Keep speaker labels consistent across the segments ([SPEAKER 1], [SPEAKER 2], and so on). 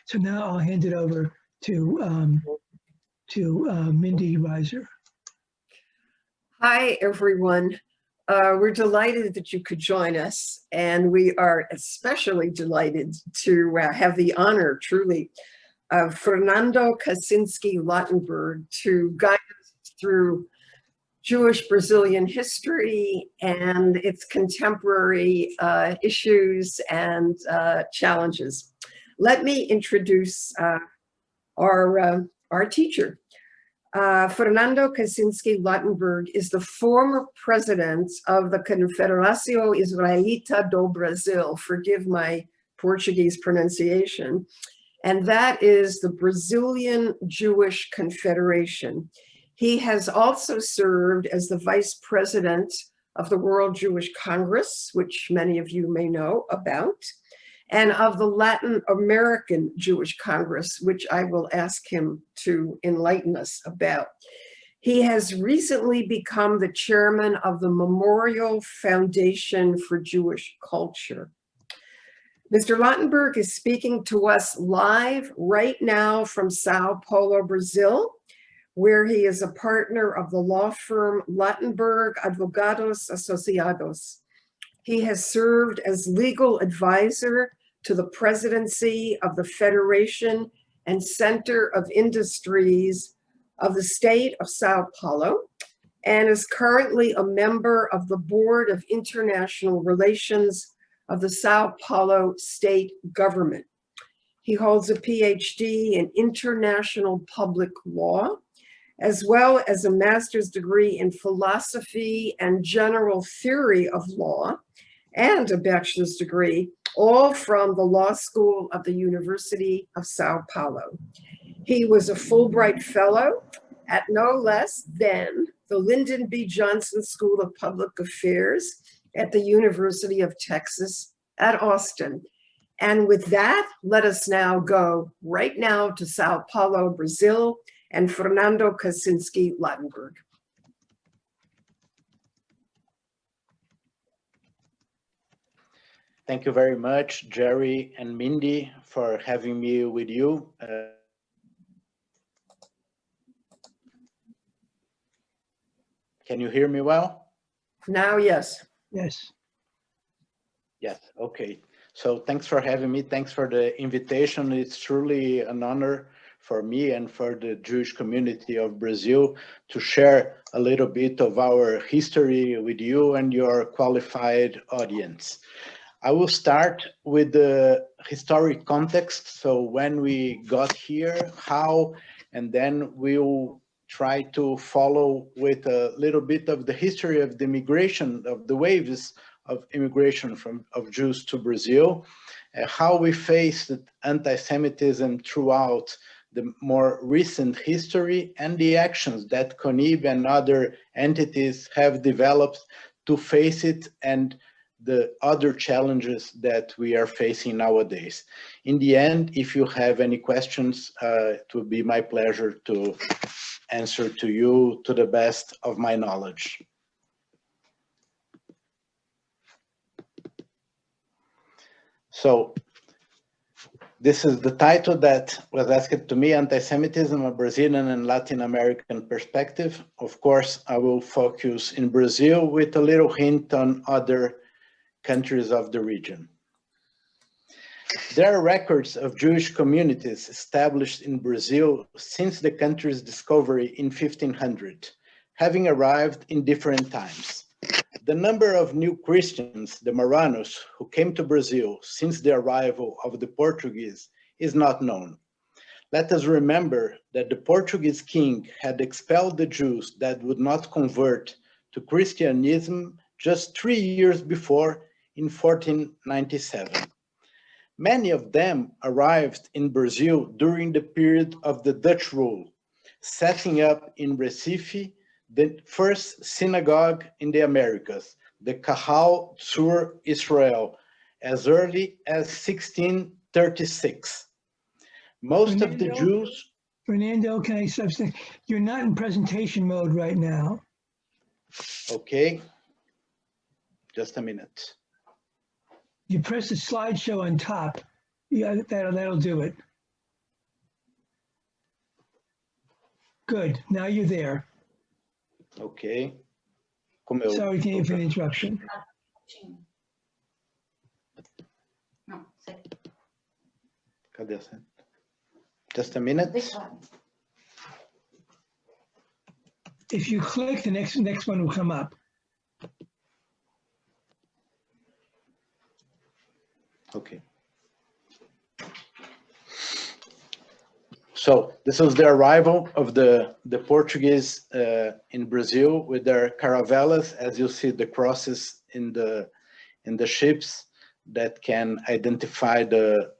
[SPEAKER 1] So now I'll hand it over to Mindy Reiser.
[SPEAKER 2] Hi, everyone. We're delighted that you could join us, and we are especially delighted to have the honor, truly, of Fernando K. Lottenberg to guide us through Jewish Brazilian history and its contemporary issues and challenges. Let me introduce our teacher. Fernando K. Lottenberg is the former president of the Confederação Israelita do Brasil. Forgive my Portuguese pronunciation. And that is the Brazilian Jewish Confederation. He has also served as the vice president of the World Jewish Congress, which many of you may know about, and of the Latin American Jewish Congress, which I will ask him to enlighten us about. He has recently become the chairman of the Memorial Foundation for Jewish Culture. Mr. Lottenberg is speaking to us live right now from Sao Paulo, Brazil, where he is a partner of the law firm Lottenberg Advogados Associados. He has served as legal advisor to the presidency of the Federation and Center of Industries of the state of Sao Paulo, and is currently a member of the Board of International Relations of the Sao Paulo state government. He holds a PhD in international public law, as well as a master's degree in philosophy and general theory of law, and a bachelor's degree, all from the Law School of the University of Sao Paulo. He was a Fulbright Fellow at no less than the Lyndon B. Johnson School of Public Affairs at the University of Texas at Austin. And with that, let us now go right now to Sao Paulo, Brazil, and Fernando K. Lottenberg.
[SPEAKER 3] Thank you very much, Jerry and Mindy, for having me with you. Can you hear me well?
[SPEAKER 2] Now, yes.
[SPEAKER 1] Yes.
[SPEAKER 3] Yes, okay. So thanks for having me. Thanks for the invitation. It's truly an honor for me and for the Jewish community of Brazil to share a little bit of our history with you and your qualified audience. I will start with the historic context. So when we got here, how, and then we'll try to follow with a little bit of the history of the migration, of the waves of immigration of Jews to Brazil, how we faced anti-Semitism throughout the more recent history, and the actions that CONIB and other entities have developed to face it, and the other challenges that we are facing nowadays. In the end, if you have any questions, it will be my pleasure to answer to you to the best of my knowledge. So this is the title that was asked to me, Anti-Semitism, a Brazilian and Latin American Perspective. Of course, I will focus in Brazil with a little hint on other countries of the region. There are records of Jewish communities established in Brazil since the country's discovery in 1500, having arrived in different times. The number of new Christians, the Marranos, who came to Brazil since the arrival of the Portuguese is not known. Let us remember that the Portuguese king had expelled the Jews that would not convert to Christianism just 3 years before, in 1497. Many of them arrived in Brazil during the period of the Dutch rule, setting up in Recife the first synagogue in the Americas, the Kahal Tzur Israel, as early as 1636. Most of the Jews...
[SPEAKER 1] Fernando, can I substitute? You're not in presentation mode right now.
[SPEAKER 3] Okay, just a minute.
[SPEAKER 1] You press the slideshow on top. Yeah, that'll do it. Good. Now you're there.
[SPEAKER 3] Ok. Como eu...
[SPEAKER 1] Sorry, Dave, for the interruption.
[SPEAKER 3] Cadê essa? Just a minute.
[SPEAKER 1] If you click, the next one will come up.
[SPEAKER 3] Okay. So this was the arrival of the Portuguese in Brazil with their caravelas, as you see the crosses in the ships that can identify the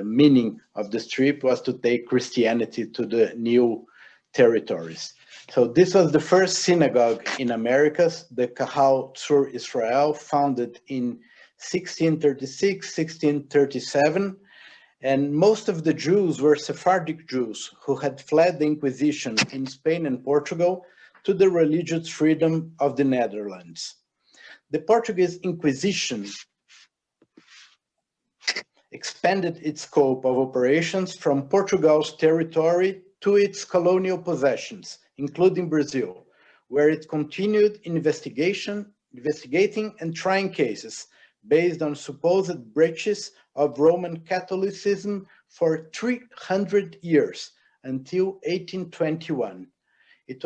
[SPEAKER 3] meaning of this trip was to take Christianity to the new territories. So this was the first synagogue in Americas, the Kahal Tzur Israel, founded in 1636, 1637. And most of the Jews were Sephardic Jews who had fled the Inquisition in Spain and Portugal to the religious freedom of the Netherlands. The Portuguese Inquisition expanded its scope of operations from Portugal's territory to its colonial possessions, including Brazil, where it continued investigating and trying cases based on supposed breaches of Roman Catholicism for 300 years until 1821. It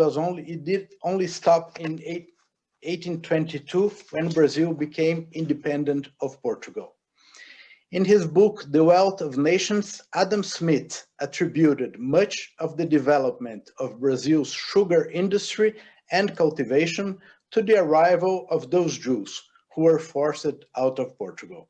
[SPEAKER 3] did only stop in 1822 when Brazil became independent of Portugal. In his book, The Wealth of Nations, Adam Smith attributed much of the development of Brazil's sugar industry and cultivation to the arrival of those Jews who were forced out of Portugal.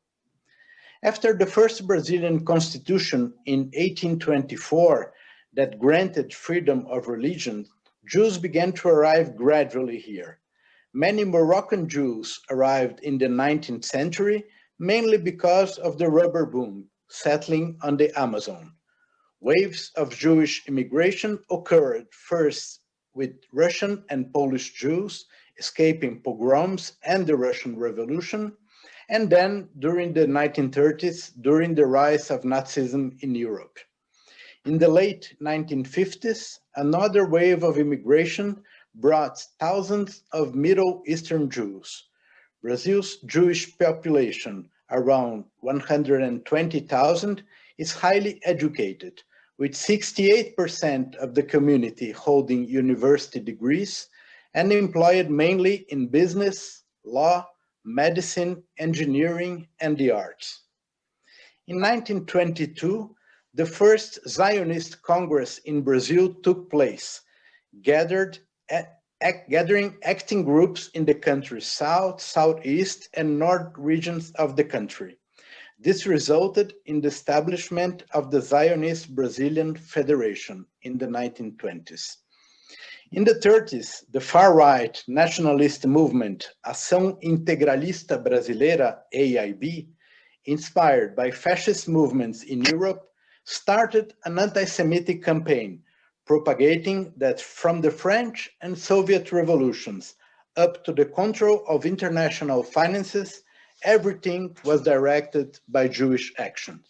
[SPEAKER 3] After the first Brazilian constitution in 1824 that granted freedom of religion, Jews began to arrive gradually here. Many Moroccan Jews arrived in the 19th century, mainly because of the rubber boom settling on the Amazon. Waves of Jewish immigration occurred first with Russian and Polish Jews escaping pogroms and the Russian Revolution, and then during the 1930s, during the rise of Nazism in Europe. In the late 1950s, another wave of immigration brought thousands of Middle Eastern Jews. Brazil's Jewish population, around 120,000, is highly educated, with 68% of the community holding university degrees and employed mainly in business, law, medicine, engineering, and the arts. In 1922, the first Zionist Congress in Brazil took place, gathering acting groups in the country's south, southeast, and north regions of the country. This resulted in the establishment of the Zionist Brazilian Federation in the 1920s. In the 30s, the far-right nationalist movement, Ação Integralista Brasileira, AIB, inspired by fascist movements in Europe, started an anti-Semitic campaign, propagating that from the French and Soviet revolutions up to the control of international finances, everything was directed by Jewish action.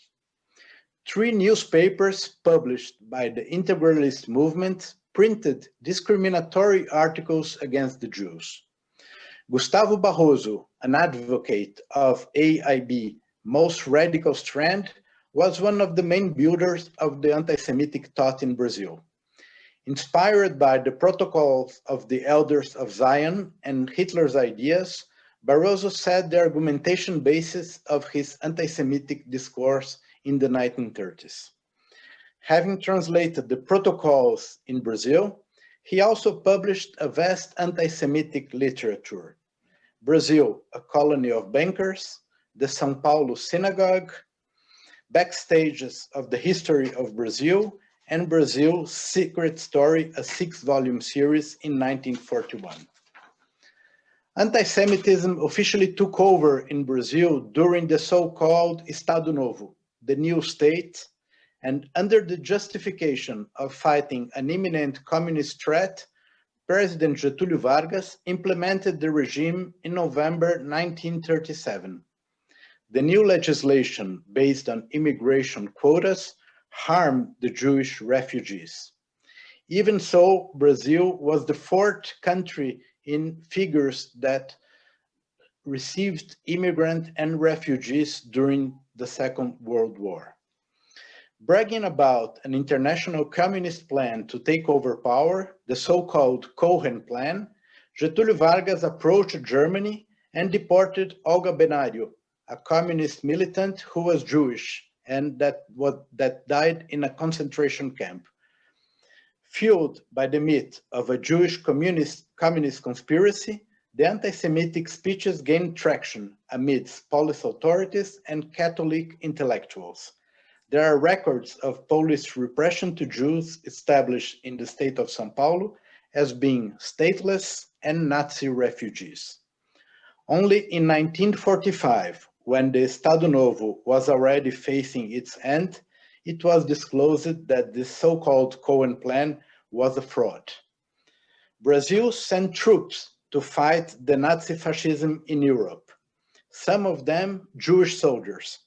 [SPEAKER 3] 3 newspapers published by the integralist movement printed discriminatory articles against the Jews. Gustavo Barroso, an advocate of AIB's most radical strand, was one of the main builders of the anti-Semitic thought in Brazil. Inspired by the protocols of the Elders of Zion and Hitler's ideas, Barroso set the argumentation basis of his anti-Semitic discourse in the 1930s. Having translated the protocols in Brazil, he also published a vast anti-Semitic literature. Brazil, a colony of bankers, the São Paulo Synagogue, Backstages of the History of Brazil, and Brazil's Secret Story, a 6-volume series in 1941. Anti-Semitism officially took over in Brazil during the so-called Estado Novo, the new state, and under the justification of fighting an imminent communist threat, President Getúlio Vargas implemented the regime in November 1937. The new legislation based on immigration quotas harmed the Jewish refugees. Even so, Brazil was the fourth country in figures that received immigrants and refugees during the Second World War. Bragging about an international communist plan to take over power, the so-called Cohen Plan, Getúlio Vargas approached Germany and deported Olga Benário, a communist militant who was Jewish and that died in a concentration camp. Fueled by the myth of a Jewish communist conspiracy, the anti-Semitic speeches gained traction amidst police authorities and Catholic intellectuals. There are records of police repression to Jews established in the state of São Paulo as being stateless and Nazi refugees. Only in 1945, when the Estado Novo was already facing its end, it was disclosed that this so-called Cohen Plan was a fraud. Brazil sent troops to fight the Nazi fascism in Europe, some of them Jewish soldiers,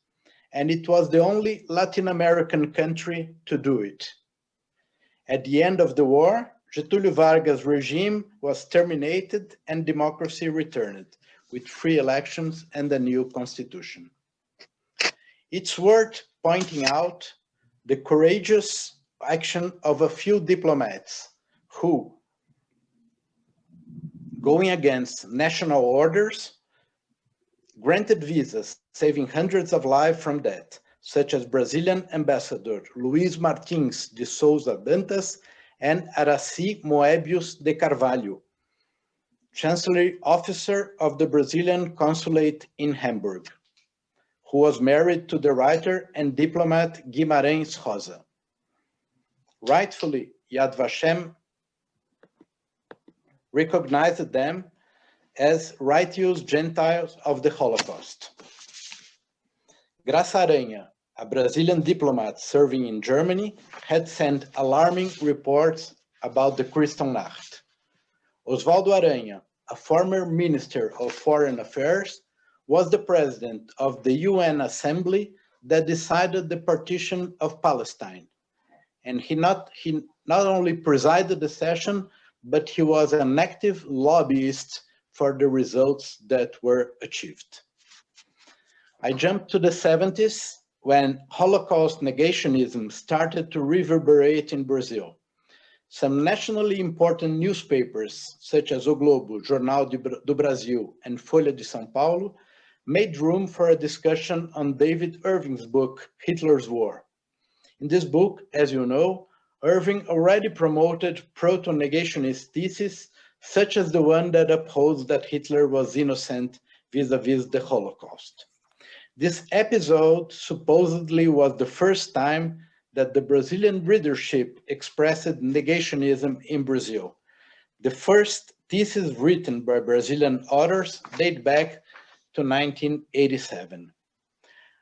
[SPEAKER 3] and it was the only Latin American country to do it. At the end of the war, Getúlio Vargas' regime was terminated and democracy returned, with free elections and a new constitution. It's worth pointing out the courageous action of a few diplomats who, going against national orders, granted visas, saving hundreds of lives from death, such as Brazilian ambassador Luiz Martins de Souza Dantas and Araci Moebius de Carvalho, Chancellery Officer of the Brazilian Consulate in Hamburg, who was married to the writer and diplomat Guimarães Rosa. Rightfully, Yad Vashem recognized them as righteous Gentiles of the Holocaust. Graça Aranha, a Brazilian diplomat serving in Germany, had sent alarming reports about the Kristallnacht. Oswaldo Aranha, a former Minister of Foreign Affairs, was the president of the UN Assembly that decided the partition of Palestine. And he not only presided the session, but he was an active lobbyist for the results that were achieved. I jumped to the 70s when Holocaust negationism started to reverberate in Brazil. Some nationally important newspapers, such as O Globo, Jornal do Brasil, and Folha de São Paulo, made room for a discussion on David Irving's book, Hitler's War. In this book, as you know, Irving already promoted proto-negationist theses, such as the one that upholds that Hitler was innocent vis-a-vis the Holocaust. This episode supposedly was the first time that the Brazilian readership expressed negationism in Brazil. The first thesis written by Brazilian authors date back to 1987.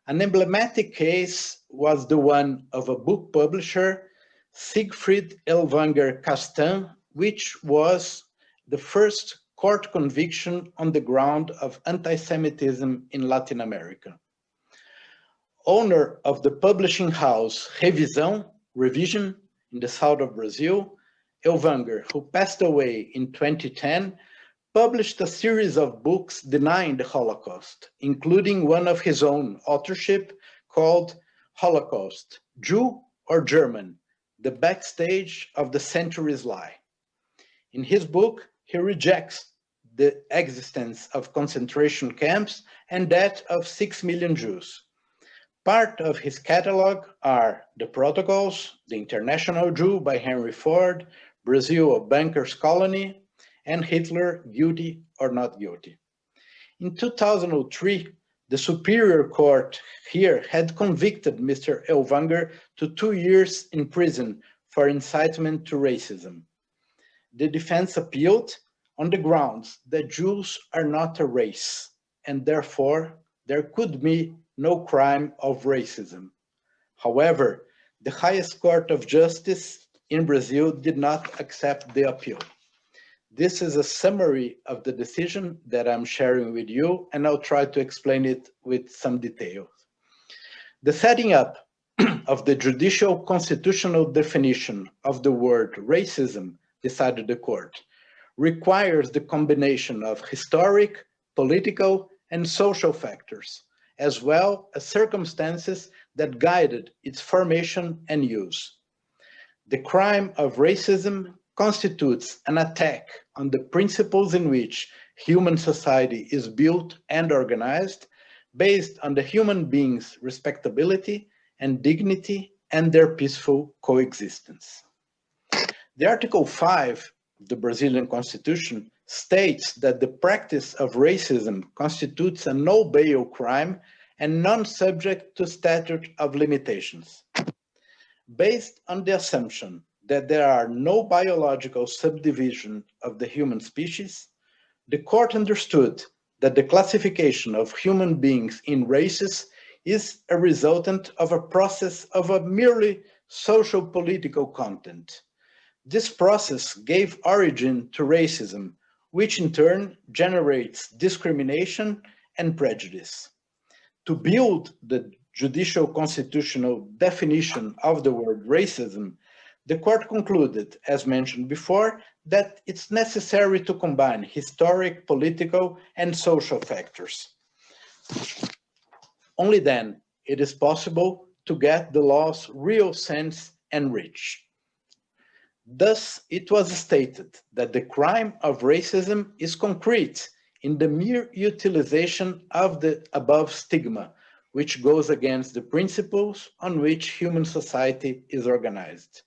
[SPEAKER 3] An emblematic case was the one of a book publisher, Siegfried Ellwanger Castan, which was the first court conviction on the ground of anti-Semitism in Latin America. Owner of the publishing house Revision in the south of Brazil, Ellwanger, who passed away in 2010, published a series of books denying the Holocaust, including one of his own authorship called Holocaust, Jew or German, the backstage of the century's lie. In his book, he rejects the existence of concentration camps and that of 6 million Jews. Part of his catalog are The Protocols, The International Jew by Henry Ford, Brazil, a Banker's Colony, and Hitler, Guilty or Not Guilty. In 2003, the Superior Court here had convicted Mr. Ellwanger to 2 years in prison for incitement to racism. The defense appealed on the grounds that Jews are not a race, and therefore there could be no crime of racism. However, the highest court of justice in Brazil did not accept the appeal. This is a summary of the decision that I'm sharing with you, and I'll try to explain it with some details. The setting up of the judicial constitutional definition of the word racism, decided the court, requires the combination of historic, political, and social factors, as well as circumstances that guided its formation and use. The crime of racism constitutes an attack on the principles in which human society is built and organized, based on the human being's respectability and dignity and their peaceful coexistence. The Article 5 of the Brazilian Constitution states that the practice of racism constitutes a no-bail crime and non-subject to statute of limitations. Based on the assumption that there are no biological subdivision of the human species, the court understood that the classification of human beings in races is a resultant of a process of a merely social political content. This process gave origin to racism, which in turn generates discrimination and prejudice. To build the judicial constitutional definition of the word racism, the court concluded, as mentioned before, that it's necessary to combine historic, political, and social factors. Only then it is possible to get the law's real sense and reach. Thus, it was stated that the crime of racism is concrete in the mere utilization of the above stigma, which goes against the principles on which human society is organized.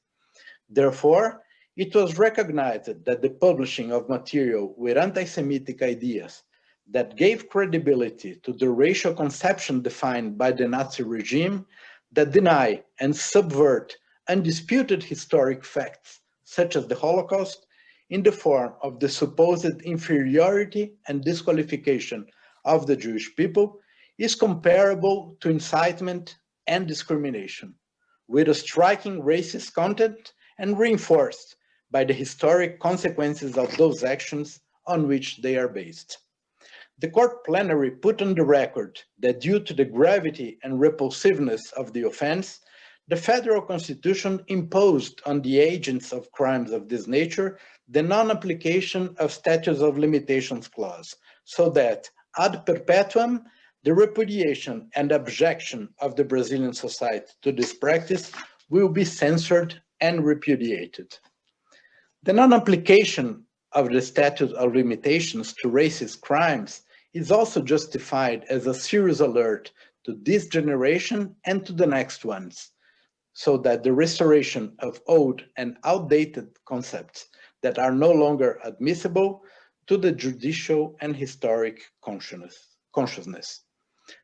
[SPEAKER 3] Therefore, it was recognized that the publishing of material with anti-Semitic ideas that gave credibility to the racial conception defined by the Nazi regime, that deny and subvert undisputed historic facts, such as the Holocaust, in the form of the supposed inferiority and disqualification of the Jewish people, is comparable to incitement and discrimination, with a striking racist content and reinforced by the historic consequences of those actions on which they are based. The court plenary put on the record that due to the gravity and repulsiveness of the offense, the federal constitution imposed on the agents of crimes of this nature the non-application of statutes of limitations clause, so that ad perpetuum, the repudiation and objection of the Brazilian society to this practice will be censored and repudiated. The non-application of the statute of limitations to racist crimes is also justified as a serious alert to this generation and to the next ones, so that the restoration of old and outdated concepts that are no longer admissible to the judicial and historic consciousness.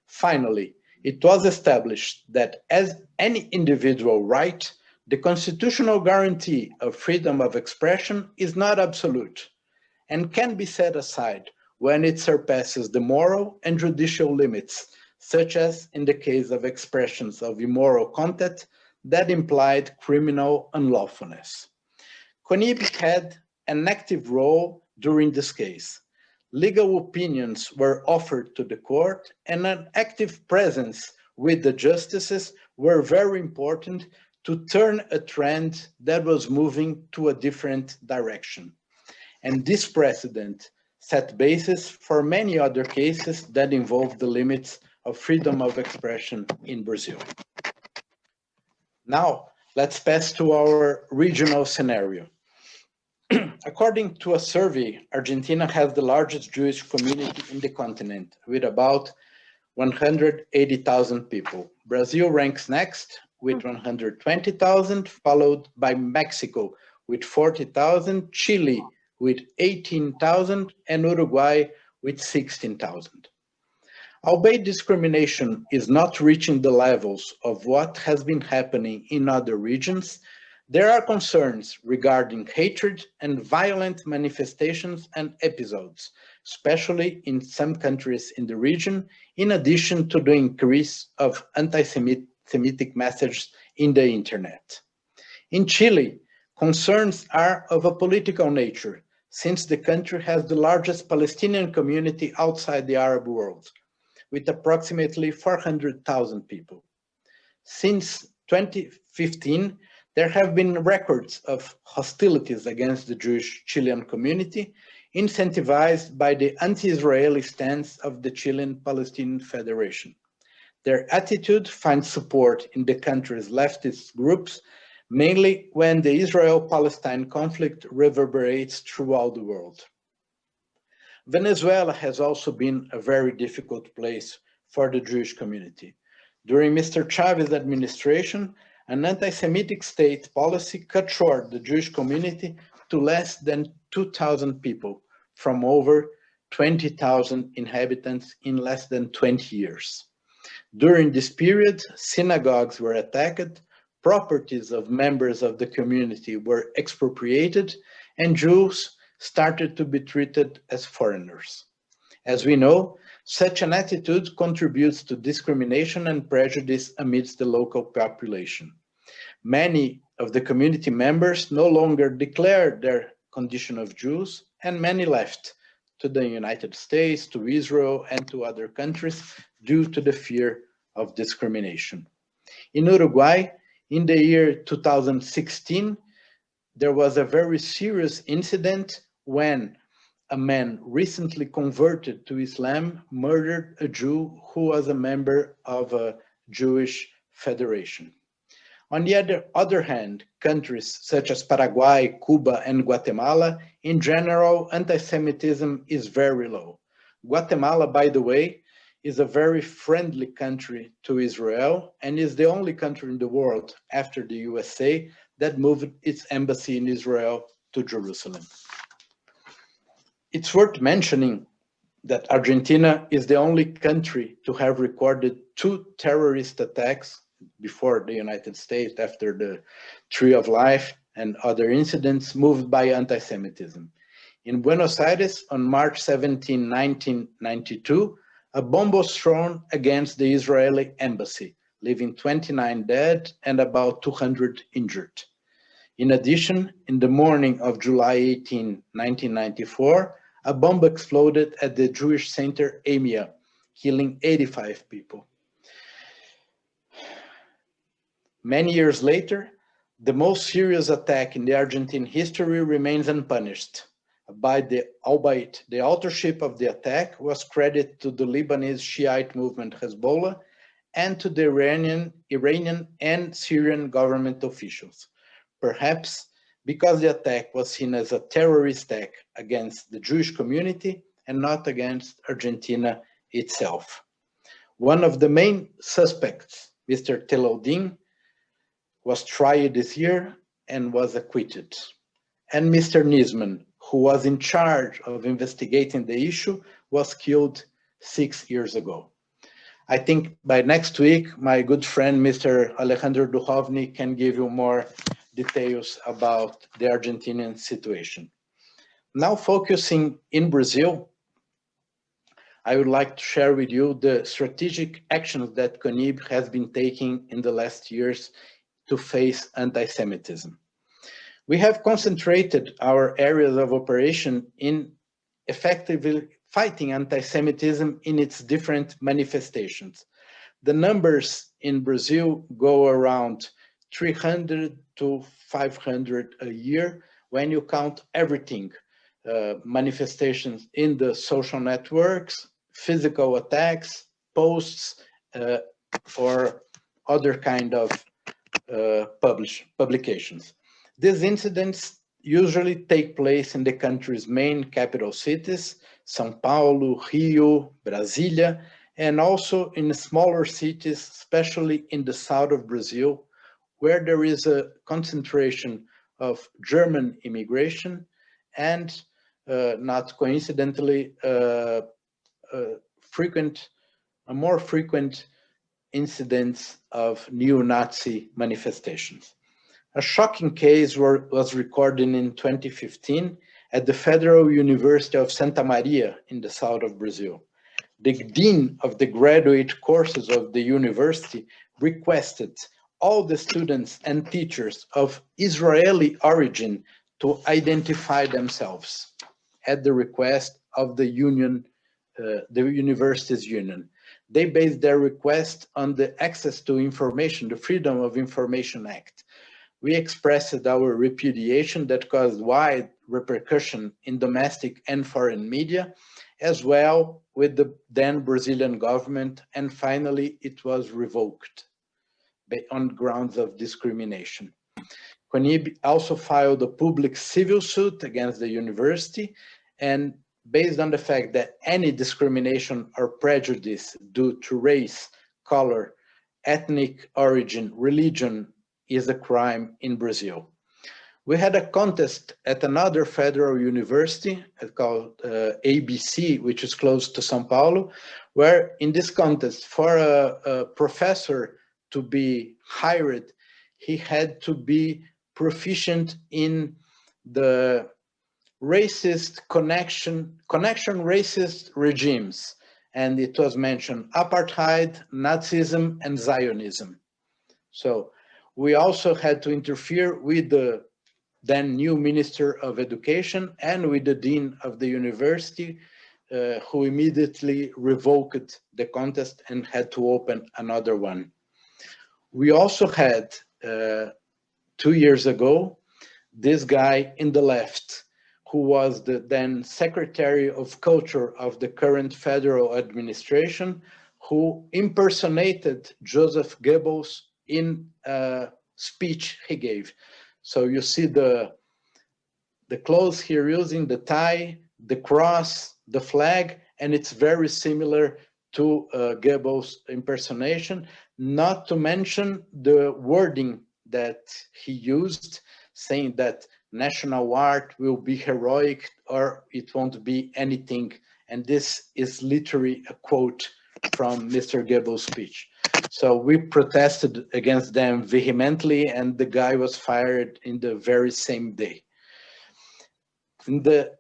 [SPEAKER 3] Finally, it was established that as any individual right, the constitutional guarantee of freedom of expression is not absolute and can be set aside when it surpasses the moral and judicial limits, such as in the case of expressions of immoral content that implied criminal unlawfulness. CONIB had an active role during this case. Legal opinions were offered to the court, and an active presence with the justices were very important to turn a trend that was moving to a different direction. And this precedent set basis for many other cases that involve the limits of freedom of expression in Brazil. Now, let's pass to our regional scenario. According to a survey, Argentina has the largest Jewish community in the continent, with about 180,000 people. Brazil ranks next with 120,000, followed by Mexico with 40,000, Chile with 18,000, and Uruguay with 16,000. Albeit discrimination is not reaching the levels of what has been happening in other regions, there are concerns regarding hatred and violent manifestations and episodes, especially in some countries in the region, in addition to the increase of anti-Semitic messages in the internet. In Chile, concerns are of a political nature, since the country has the largest Palestinian community outside the Arab world, with approximately 400,000 people. Since 2015, there have been records of hostilities against the Jewish Chilean community, incentivized by the anti-Israeli stance of the Chilean Palestinian Federation. Their attitude finds support in the country's leftist groups, mainly when the Israel-Palestine conflict reverberates throughout the world. Venezuela has also been a very difficult place for the Jewish community. During Mr. Chavez's administration, an anti-Semitic state policy cut short the Jewish community to less than 2,000 people from over 20,000 inhabitants in less than 20 years. During this period, synagogues were attacked, properties of members of the community were expropriated, and Jews started to be treated as foreigners. As we know, such an attitude contributes to discrimination and prejudice amidst the local population. Many of the community members no longer declared their condition of Jews, and many left to the United States, to Israel, and to other countries due to the fear of discrimination. In Uruguay, in the year 2016, there was a very serious incident when a man recently converted to Islam murdered a Jew who was a member of a Jewish federation. On the other hand, countries such as Paraguay, Cuba, and Guatemala, in general, anti-Semitism is very low. Guatemala, by the way, is a very friendly country to Israel and is the only country in the world, after the USA, that moved its embassy in Israel to Jerusalem. It's worth mentioning that Argentina is the only country to have recorded 2 terrorist attacks before the United States, after the Tree of Life and other incidents moved by anti-Semitism. In Buenos Aires, on March 17, 1992, a bomb was thrown against the Israeli embassy, leaving 29 dead and about 200 injured. In addition, in the morning of July 18, 1994, a bomb exploded at the Jewish center EMIA, killing 85 people. Many years later, the most serious attack in the Argentine history remains unpunished. Albeit the authorship of the attack was credited to the Lebanese Shiite movement Hezbollah and to the Iranian and Syrian government officials, perhaps because the attack was seen as a terrorist attack against the Jewish community and not against Argentina itself. One of the main suspects, Mr. Telaudin, was tried this year and was acquitted. And Mr. Nisman, who was in charge of investigating the issue, was killed 6 years ago. I think by next week, my good friend, Mr. Alejandro Duhovny, can give you more details about the Argentinian situation. Now focusing in Brazil, I would like to share with you the strategic actions that CONIB has been taking in the last years to face anti-Semitism. We have concentrated our areas of operation in effectively fighting anti-Semitism in its different manifestations. The numbers in Brazil go around 300 to 500 a year when you count everything, manifestations in the social networks, physical attacks, posts, or other kind of publications. These incidents usually take place in the country's main capital cities, São Paulo, Rio, Brasília, and also in smaller cities, especially in the south of Brazil, where there is a concentration of German immigration and, not coincidentally, a more frequent incidents of neo-Nazi manifestations. A shocking case was recorded in 2015 at the Federal University of Santa Maria in the south of Brazil. The dean of the graduate courses of the university requested all the students and teachers of Israeli origin to identify themselves at the request of the union, the university's union. they based their request on the Access to Information, the Freedom of Information Act. We expressed our repudiation that caused wide repercussion in domestic and foreign media, as well with the then Brazilian government, and finally it was revoked on grounds of discrimination. CONIB also filed a public civil suit against the university, and based on the fact that any discrimination or prejudice due to race, color, ethnic origin, religion is a crime in Brazil. We had a contest at another federal university called ABC, which is close to São Paulo, where in this contest, for a professor to be hired, he had to be proficient in the racist connection racist regimes. And it was mentioned apartheid, Nazism, and Zionism. So we also had to interfere with the then new Minister of Education and with the Dean of the university, who immediately revoked the contest and had to open another one. We also had, 2 years ago, this guy in the left, who was the then Secretary of Culture of the current federal administration, who impersonated Joseph Goebbels in a speech he gave. So you see the clothes here using, the tie, the cross, the flag, and it's very similar to Goebbels' impersonation, not to mention the wording that he used, saying that national art will be heroic or it won't be anything. And this is literally a quote from Mr. Goebbels' speech. So we protested against them vehemently, and the guy was fired in the very same day. In the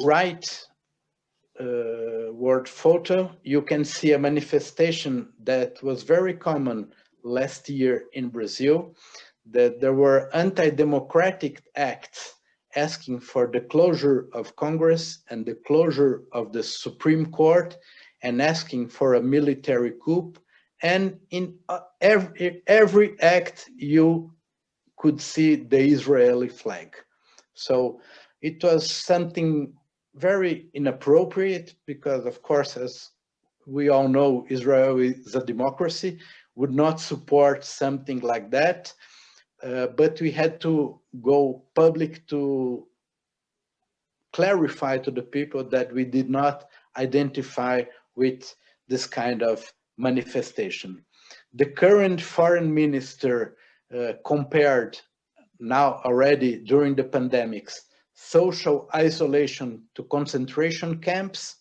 [SPEAKER 3] right word photo, you can see a manifestation that was very common last year in Brazil, that there were anti-democratic acts asking for the closure of Congress and the closure of the Supreme Court and asking for a military coup. And in every act, you could see the Israeli flag. So it was something very inappropriate because, of course, as we all know, Israel is a democracy, would not support something like that. But we had to go public to clarify to the people that we did not identify with this kind of manifestation. The current foreign minister compared now already during the pandemics social isolation to concentration camps,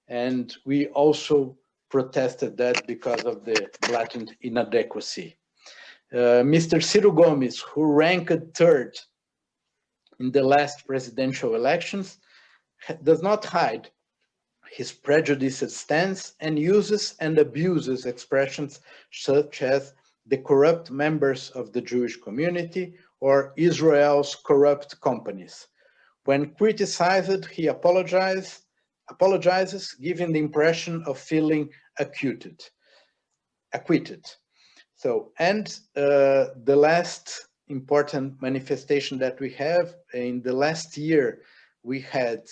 [SPEAKER 3] and we also protested that because of the blatant inadequacy. Mr. Ciro Gomes, who ranked third in the last presidential elections, does not hide his prejudiced stance and uses and abuses expressions such as the corrupt members of the Jewish community or Israel's corrupt companies. When criticized, he apologizes, giving the impression of feeling acquitted. So, and the last important manifestation that we have in the last year, we had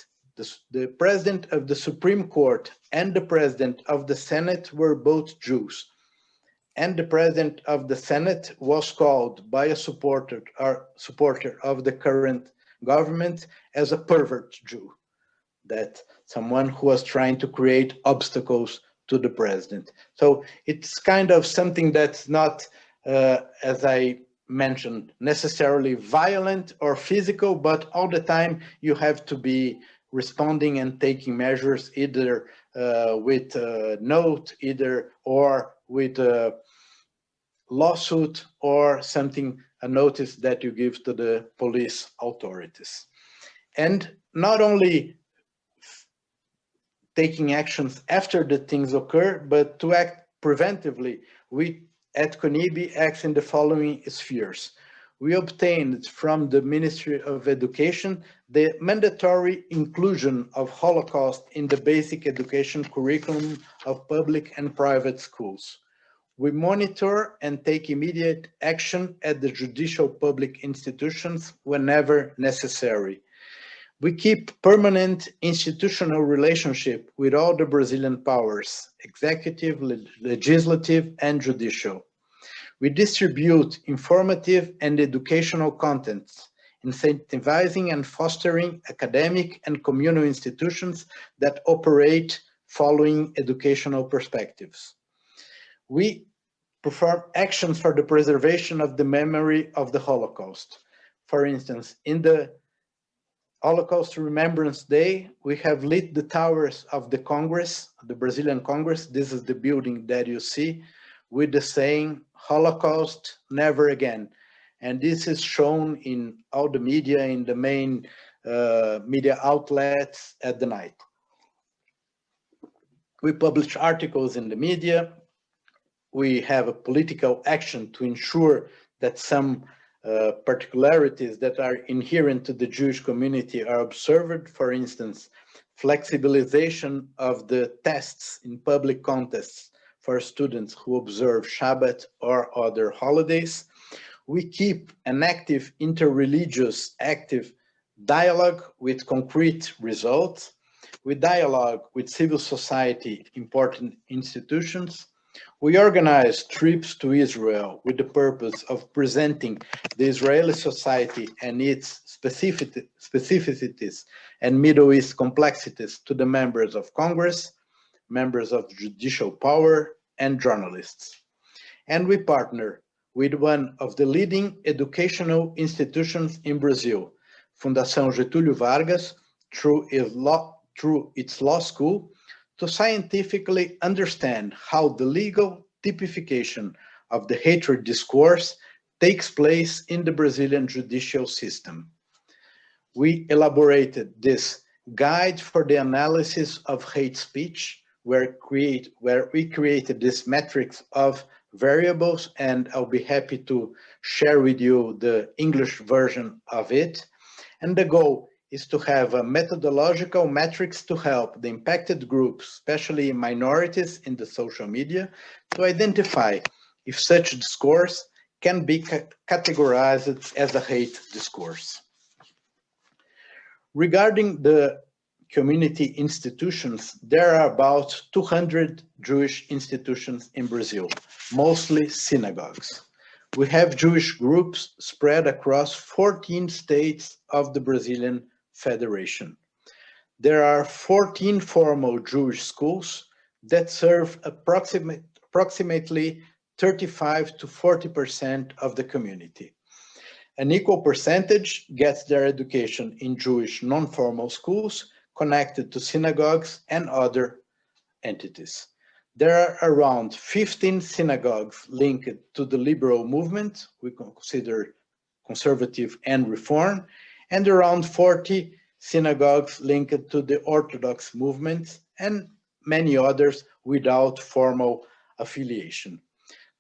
[SPEAKER 3] the president of the Supreme Court and the president of the Senate were both Jews. And the president of the Senate was called by a supporter of the current government as a pervert Jew, that someone who was trying to create obstacles to the president. So it's kind of something that's not, as I mentioned, necessarily violent or physical, but all the time you have to be responding and taking measures either with a note, or with a lawsuit or something, a notice that you give to the police authorities. And not only taking actions after the things occur, but to act preventively. We at CONIB act in the following spheres. we obtained from the Ministry of Education the mandatory inclusion of Holocaust in the basic education curriculum of public and private schools. We monitor and take immediate action at the judicial public institutions whenever necessary. We keep permanent institutional relationship with all the Brazilian powers, executive, legislative, and judicial. We distribute informative and educational contents, incentivizing and fostering academic and communal institutions that operate following educational perspectives. We perform actions for the preservation of the memory of the Holocaust. For instance, in the Holocaust Remembrance Day, we have lit the towers of the Congress, the Brazilian Congress. This is the building that you see, with the saying, Holocaust, never again. And this is shown in all the media, in the main media outlets at the night. We publish articles in the media. We have a political action to ensure that some particularities that are inherent to the Jewish community are observed. For instance, flexibilization of the tests in public contests for students who observe Shabbat or other holidays. We keep an active interreligious dialogue with concrete results. We dialogue with civil society, important institutions. We organize trips to Israel with the purpose of presenting the Israeli society and its specificities and Middle East complexities to the members of Congress, members of judicial power, and journalists. And we partner with one of the leading educational institutions in Brazil, Fundação Getúlio Vargas, through its law school, to scientifically understand how the legal typification of the hatred discourse takes place in the Brazilian judicial system. We elaborated this guide for the analysis of hate speech, where we created this matrix of variables, and I'll be happy to share with you the English version of it. And the goal is to have a methodological matrix to help the impacted groups, especially minorities in the social media, to identify if such discourse can be categorized as a hate discourse. Regarding the community institutions, there are about 200 Jewish institutions in Brazil, mostly synagogues. We have Jewish groups spread across 14 states of the Brazilian Federation. There are 14 formal Jewish schools that serve approximately 35 to 40% of the community. An equal percentage gets their education in Jewish non-formal schools connected to synagogues and other entities. There are around 15 synagogues linked to the liberal movement, we consider conservative and reform, and around 40 synagogues linked to the Orthodox movement, and many others without formal affiliation.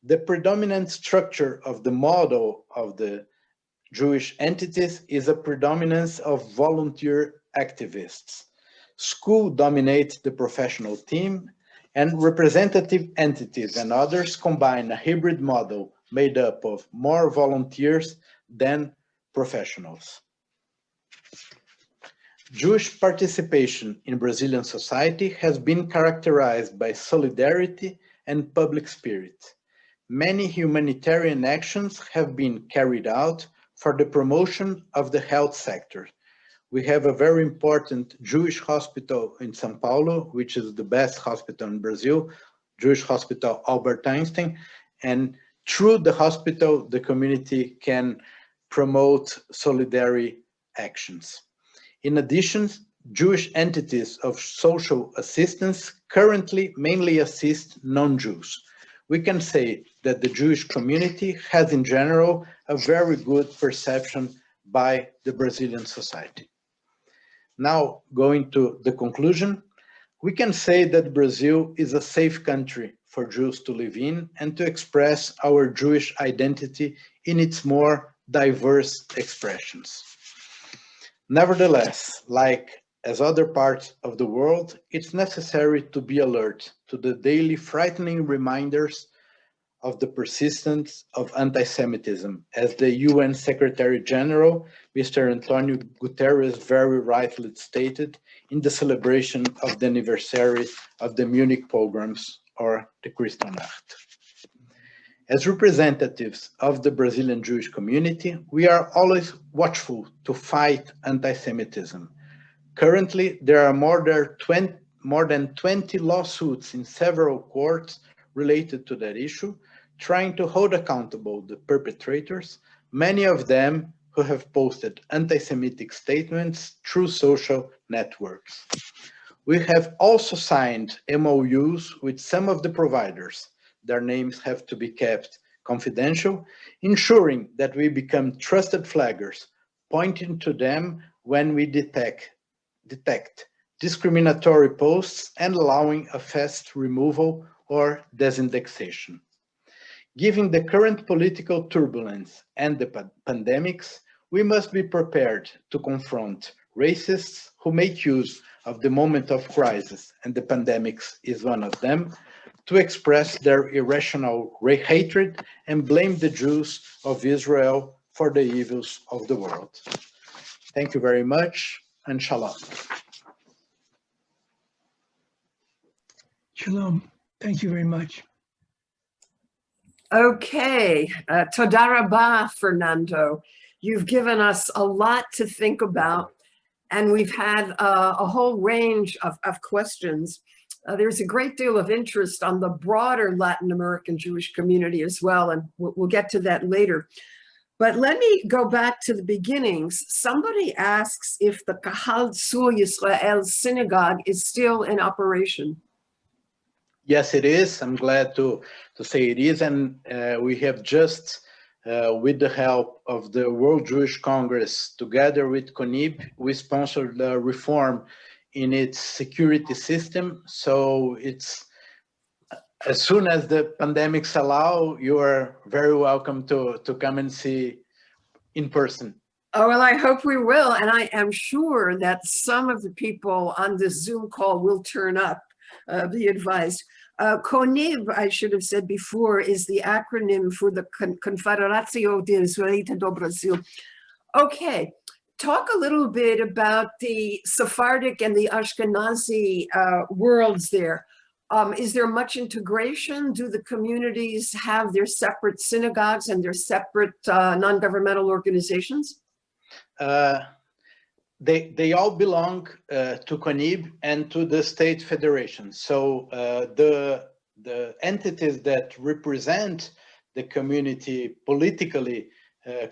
[SPEAKER 3] The predominant structure of the model of the Jewish entities is a predominance of volunteer activists. School dominates the professional team, and representative entities and others combine a hybrid model made up of more volunteers than professionals. Jewish participation in Brazilian society has been characterized by solidarity and public spirit. Many humanitarian actions have been carried out for the promotion of the health sector. We have a very important Jewish hospital in São Paulo, which is the best hospital in Brazil, Jewish Hospital Albert Einstein, and through the hospital, the community can promote solidarity actions. In addition, Jewish entities of social assistance currently mainly assist non-Jews. We can say that the Jewish community has in general a very good perception by the Brazilian society. Now, going to the conclusion, we can say that Brazil is a safe country for Jews to live in and to express our Jewish identity in its more diverse expressions. Nevertheless, like as other parts of the world, it's necessary to be alert to the daily frightening reminders of the persistence of anti-Semitism, as the UN Secretary General, Mr. Antonio Guterres, very rightly stated in the celebration of the anniversary of the Munich pogroms, or the Kristallnacht. As representatives of the Brazilian Jewish community, we are always watchful to fight anti-Semitism. Currently, there are more than 20 lawsuits in several courts related to that issue, trying to hold accountable the perpetrators, many of them who have posted anti-Semitic statements through social networks. We have also signed MOUs with some of the providers. Their names have to be kept confidential, ensuring that we become trusted flaggers, pointing to them when we detect discriminatory posts and allowing a fast removal or desindexation. Given the current political turbulence and the pandemics, we must be prepared to confront racists who make use of the moment of crisis, and the pandemics is one of them, to express their irrational hatred and blame the Jews of Israel for the evils of the world. Thank you very much, and shalom.
[SPEAKER 1] Shalom. Thank you very much.
[SPEAKER 2] Okay, toda rabah, Fernando. You've given us a lot to think about, and we've had a whole range of questions. There's a great deal of interest on the broader Latin American Jewish community as well, and we'll get to that later. But let me go back to the beginnings. Somebody asks if the Kahal Tzur Yisrael synagogue is still in operation.
[SPEAKER 3] Yes, it is. I'm glad to say it is. And we have just, with the help of the World Jewish Congress, together with CONIB, we sponsored the reform in its security system. So it's, as soon as the pandemics allow, you are very welcome to come and see in person.
[SPEAKER 2] Oh, well, I hope we will. And I am sure that some of the people on this Zoom call will turn up, be advised. CONIB, I should have said before, is the acronym for the Confederação Israelita do Brasil. Okay, talk a little bit about the Sephardic and the Ashkenazi worlds there. Is there much integration? Do the communities have their separate synagogues and their separate non-governmental organizations?
[SPEAKER 3] They all belong to CONIB and to the state federation. So the entities that represent the community politically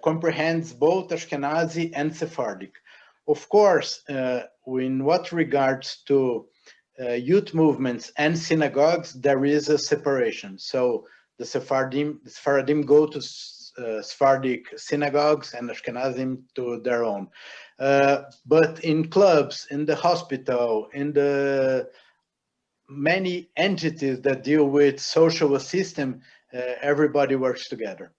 [SPEAKER 3] comprehends both Ashkenazi and Sephardic. Of course, in what regards to youth movements and synagogues, there is a separation. So the Sephardim go to Sephardic synagogues and Ashkenazim to their own. But in clubs, in the hospital, in the many entities that deal with social assistance, everybody works together.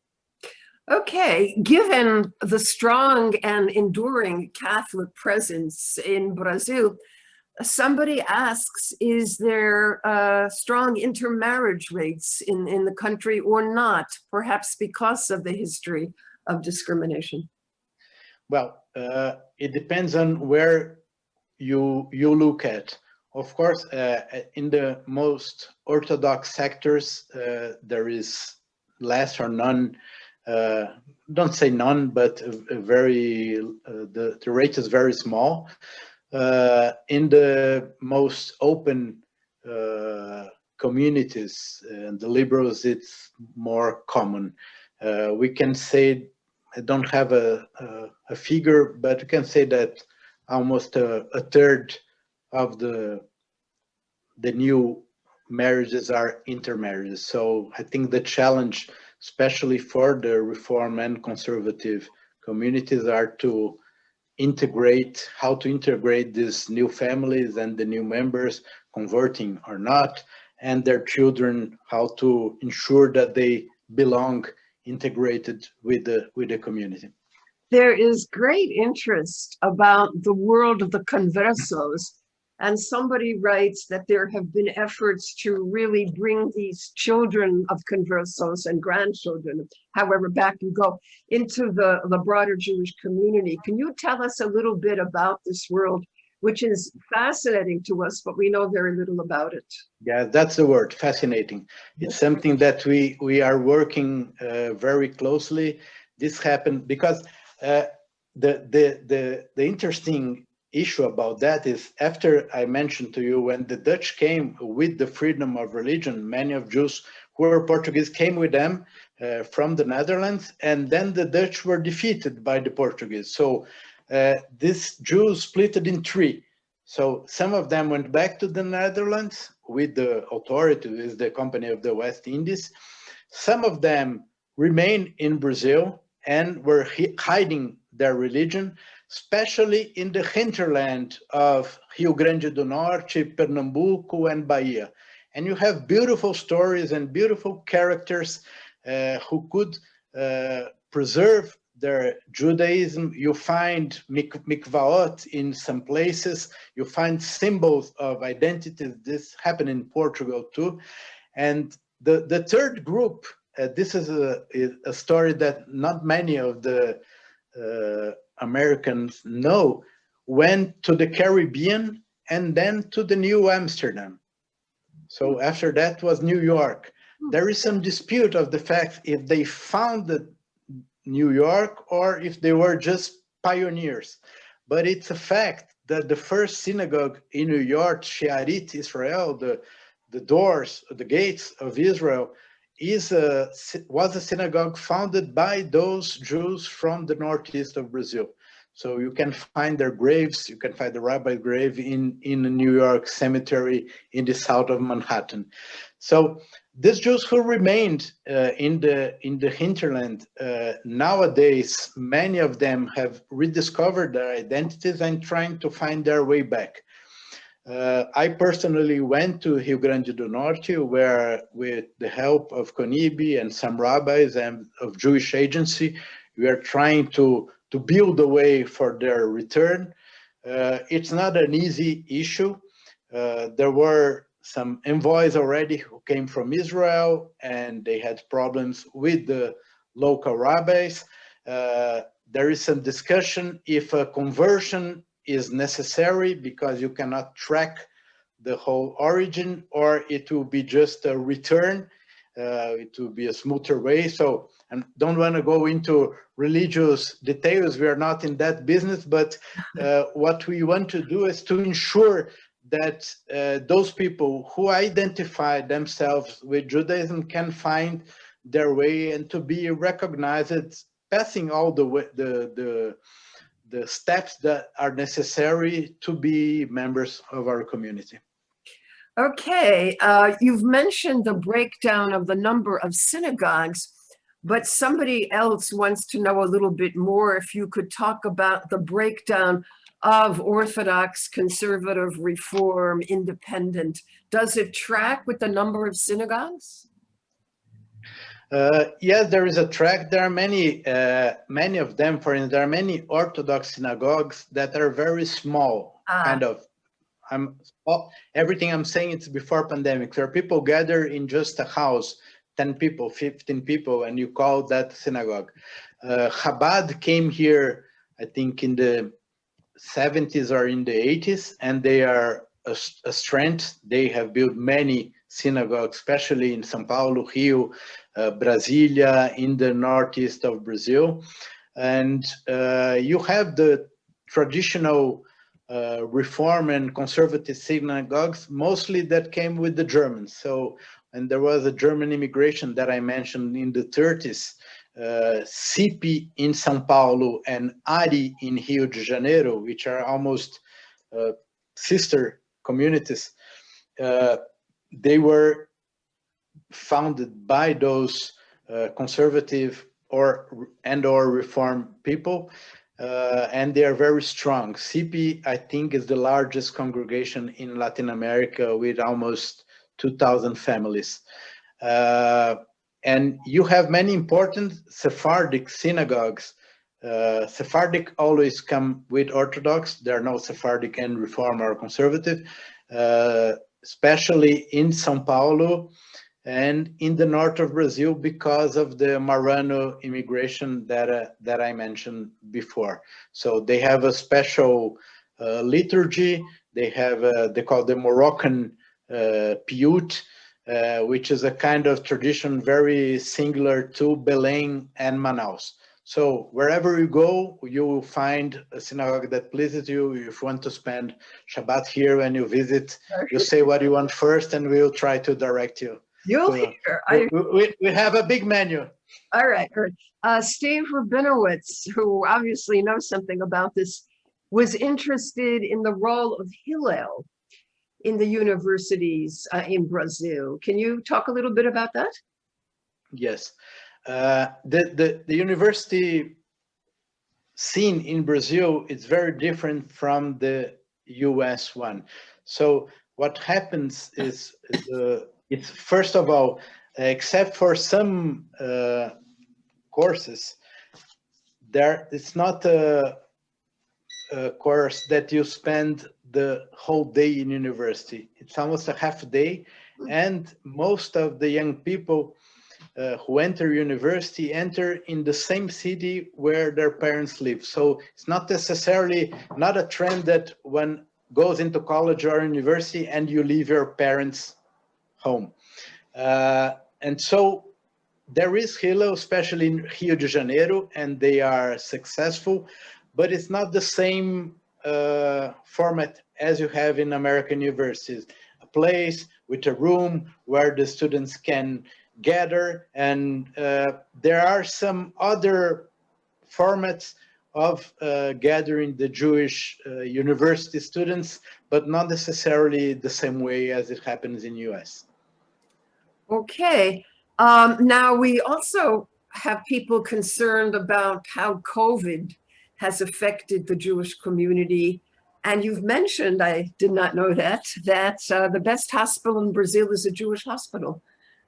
[SPEAKER 2] Okay, given the strong and enduring Catholic presence in Brazil, somebody asks, is there strong intermarriage rates in the country or not, perhaps because of the history of discrimination?
[SPEAKER 3] Well, it depends on where you look at. Of course, in the most Orthodox sectors, there is less or none, don't say none, but the rate is very small. In the most open communities and the liberals, it's more common. We can say, I don't have a figure, but we can say that almost a third of the new marriages are intermarriages. So I think the challenge, especially for the reform and conservative communities, are to integrate, how to integrate these new families and the new members, converting or not, and their children, how to ensure that they belong integrated with the community.
[SPEAKER 2] There is great interest about the world of the conversos, and somebody writes that there have been efforts to really bring these children of conversos and grandchildren, however back you go, into the broader Jewish community. Can you tell us a little bit about this world, which is fascinating to us, but we know very little about it?
[SPEAKER 3] Yeah, that's the word, fascinating. It's something that we are working very closely. This happened because the interesting issue about that is, after I mentioned to you, when the Dutch came with the freedom of religion, many of Jews who were Portuguese came with them from the Netherlands, and then the Dutch were defeated by the Portuguese. So these Jews split in three. So some of them went back to the Netherlands with the authority, with the Company of the West Indies. Some of them remained in Brazil and were hiding their religion, especially in the hinterland of Rio Grande do Norte, Pernambuco, and Bahia. And you have beautiful stories and beautiful characters who could preserve their Judaism. You find mikvaot in some places. You find symbols of identity. This happened in Portugal too. And the third group, this is a story that not many of the Americans know, went to the Caribbean and then to the New Amsterdam. So after that was New York. There is some dispute of the fact if they founded New York or if they were just pioneers. But it's a fact that the first synagogue in New York, Shearit Israel, the doors, the gates of Israel, was a synagogue founded by those Jews from the northeast of Brazil. So you can find their graves. You can find the rabbi's grave in the New York cemetery in the south of Manhattan. So these Jews who remained in the hinterland, nowadays, many of them have rediscovered their identities and trying to find their way back. I personally went to Rio Grande do Norte, where with the help of CONIB and some rabbis and of Jewish Agency, we are trying to build a way for their return. It's not an easy issue. There were some envoys already who came from Israel, and they had problems with the local rabbis. There is some discussion if a conversion is necessary because you cannot track the whole origin, or it will be just a return. It will be a smoother way. So I don't want to go into religious details. We are not in that business, but what we want to do is to ensure that those people who identify themselves with Judaism can find their way and to be recognized, passing all the steps that are necessary to be members of our community.
[SPEAKER 2] Okay, you've mentioned the breakdown of the number of synagogues, but somebody else wants to know a little bit more. If you could talk about the breakdown of Orthodox, Conservative, Reform, Independent. Does it track with the number of synagogues?
[SPEAKER 3] Yes, there is a track. There are many of them. For instance, there are many Orthodox synagogues that are very small, kind of. Everything I'm saying, it's before pandemic, where people gather in just a house, 10 people, 15 people, and you call that synagogue. Chabad came here, I think, in the 70s or in the 80s, and they are a strength. They have built many synagogues, especially in São Paulo, Rio, Brasilia, in the northeast of Brazil. And you have the traditional Reform and Conservative synagogues, mostly that came with the Germans. So, and there was a German immigration that I mentioned in the 30s, CIP in São Paulo and ARI in Rio de Janeiro, which are almost sister communities. They were founded by those conservative or Reform people, and they are very strong. CP, I think, is the largest congregation in Latin America with almost 2,000 families. And you have many important Sephardic synagogues. Sephardic always come with Orthodox. There are no Sephardic and Reform or Conservative, especially in São Paulo and in the north of Brazil because of the Marrano immigration that I mentioned before. So they have a special liturgy. They have, they call the Moroccan Piyut, which is a kind of tradition very similar to Belém and Manaus. So wherever you go, you will find a synagogue that pleases you. If you want to spend Shabbat here when you visit, you say what you want first and we'll try to direct you.
[SPEAKER 2] You'll
[SPEAKER 3] So
[SPEAKER 2] hear.
[SPEAKER 3] we have a big menu.
[SPEAKER 2] All right. Steve Rabinowitz, who obviously knows something about this, was interested in the role of Hillel in the universities in Brazil. Can you talk a little bit about that?
[SPEAKER 3] Yes. The university scene in Brazil is very different from the US one. So what happens is, it's first of all, except for some courses, it's not a course that you spend the whole day in university. It's almost a half day, and most of the young people who enter university enter in the same city where their parents live. So it's not necessarily not a trend that one goes into college or university and you leave your parents' home. And so there is Hillel, especially in Rio de Janeiro, and they are successful, but it's not the same format as you have in American universities. A place with a room where the students can gather, and there are some other formats of gathering the Jewish university students, but not necessarily the same way as it happens in US.
[SPEAKER 2] Okay. Now we also have people concerned about how COVID has affected the Jewish community. And you've mentioned, I did not know that the best hospital in Brazil is a Jewish hospital.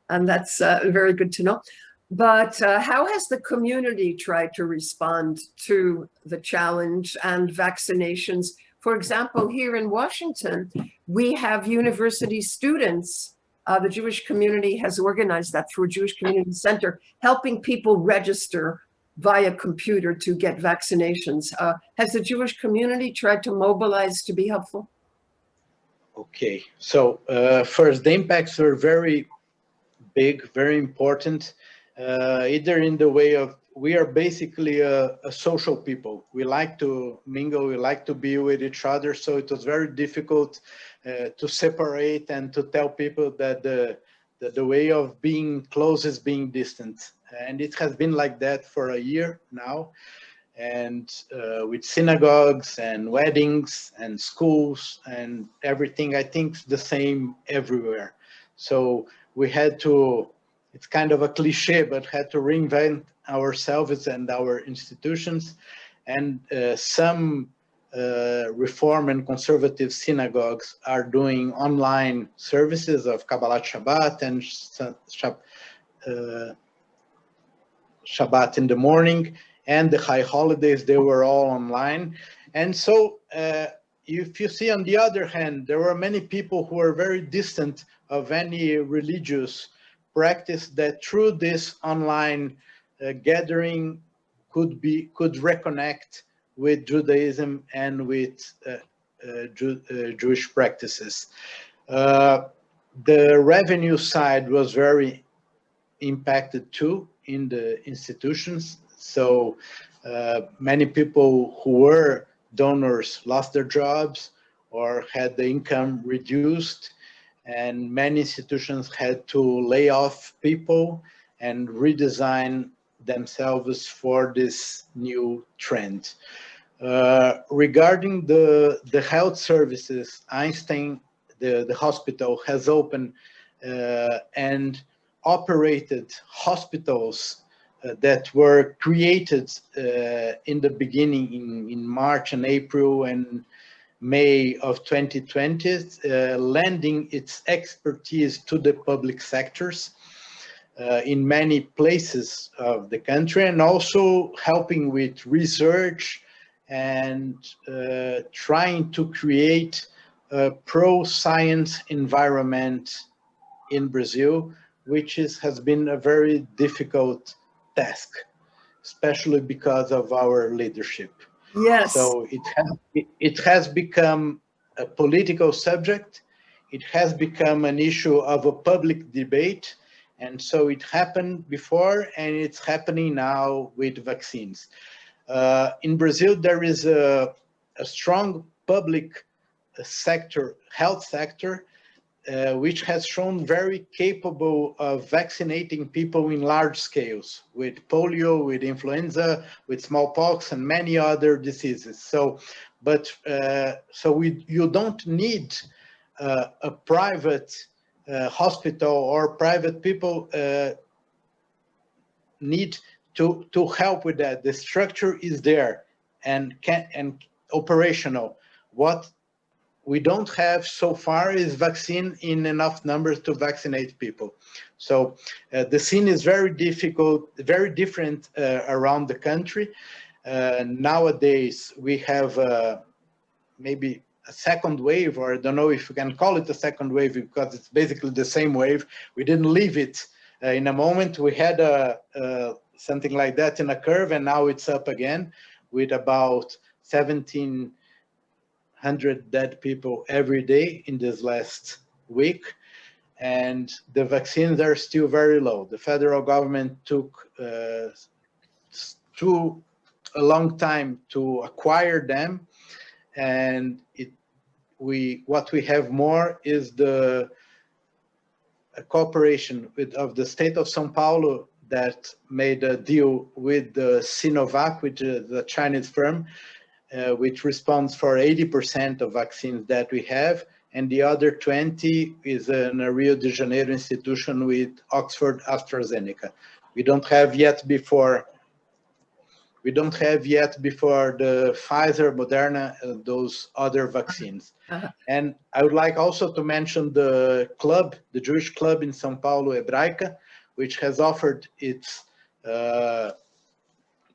[SPEAKER 2] And that's very good to know. But how has the community tried to respond to the challenge and vaccinations? For example, here in Washington, we have university students. The Jewish community has organized that through a Jewish Community Center, helping people register via computer to get vaccinations. Has the Jewish community tried to mobilize to be helpful?
[SPEAKER 3] Okay, so first, the impacts were very big, very important, either in the way of, we are basically a social people. We like to mingle, we like to be with each other, so it was very difficult to separate and to tell people that the way of being close is being distant. And it has been like that for a year now. And with synagogues and weddings and schools and everything, I think it's the same everywhere. So we had to, it's kind of a cliche, but had to reinvent ourselves and our institutions. And some Reform and conservative synagogues are doing online services of Kabbalat Shabbat and Shabbat in the morning, and the high holidays, they were all online. And so if you see on the other hand, there were many people who were very distant of any religious practice that through this online gathering could reconnect with Judaism and with Jewish practices. The revenue side was very impacted too in the institutions. So many people who were donors lost their jobs or had the income reduced, and many institutions had to lay off people and redesign themselves for this new trend. Regarding the health services, Einstein, the hospital, has opened and operated hospitals that were created in the beginning in March and April and May of 2020, lending its expertise to the public sectors. in many places of the country, and also helping with research and trying to create a pro-science environment in Brazil, which has been a very difficult task, especially because of our leadership.
[SPEAKER 2] Yes.
[SPEAKER 3] So it has become a political subject. It has become an issue of a public debate. And so it happened before, and it's happening now with vaccines. In Brazil, there is a strong public sector, health sector, which has shown very capable of vaccinating people in large scales with polio, with influenza, with smallpox, and many other diseases. So, you don't need a private hospital, or private people need to help with that. The structure is there and operational. What we don't have so far is vaccine in enough numbers to vaccinate people. So the scene is very difficult, very different around the country. Nowadays, we have maybe a second wave, or I don't know if we can call it a second wave, because it's basically the same wave. We didn't leave it in a moment. We had something like that in a curve, and now it's up again with about 1,700 dead people every day in this last week. And the vaccines are still very low. The federal government took a long time to acquire them. And what we have more is the cooperation of the state of São Paulo that made a deal with the Sinovac, which is a Chinese firm, which responds for 80% of vaccines that we have, and the other 20 is in a Rio de Janeiro institution with Oxford AstraZeneca. We don't have yet before the Pfizer, Moderna, those other vaccines. And I would like also to mention the Jewish club in São Paulo, Hebraica, which has offered its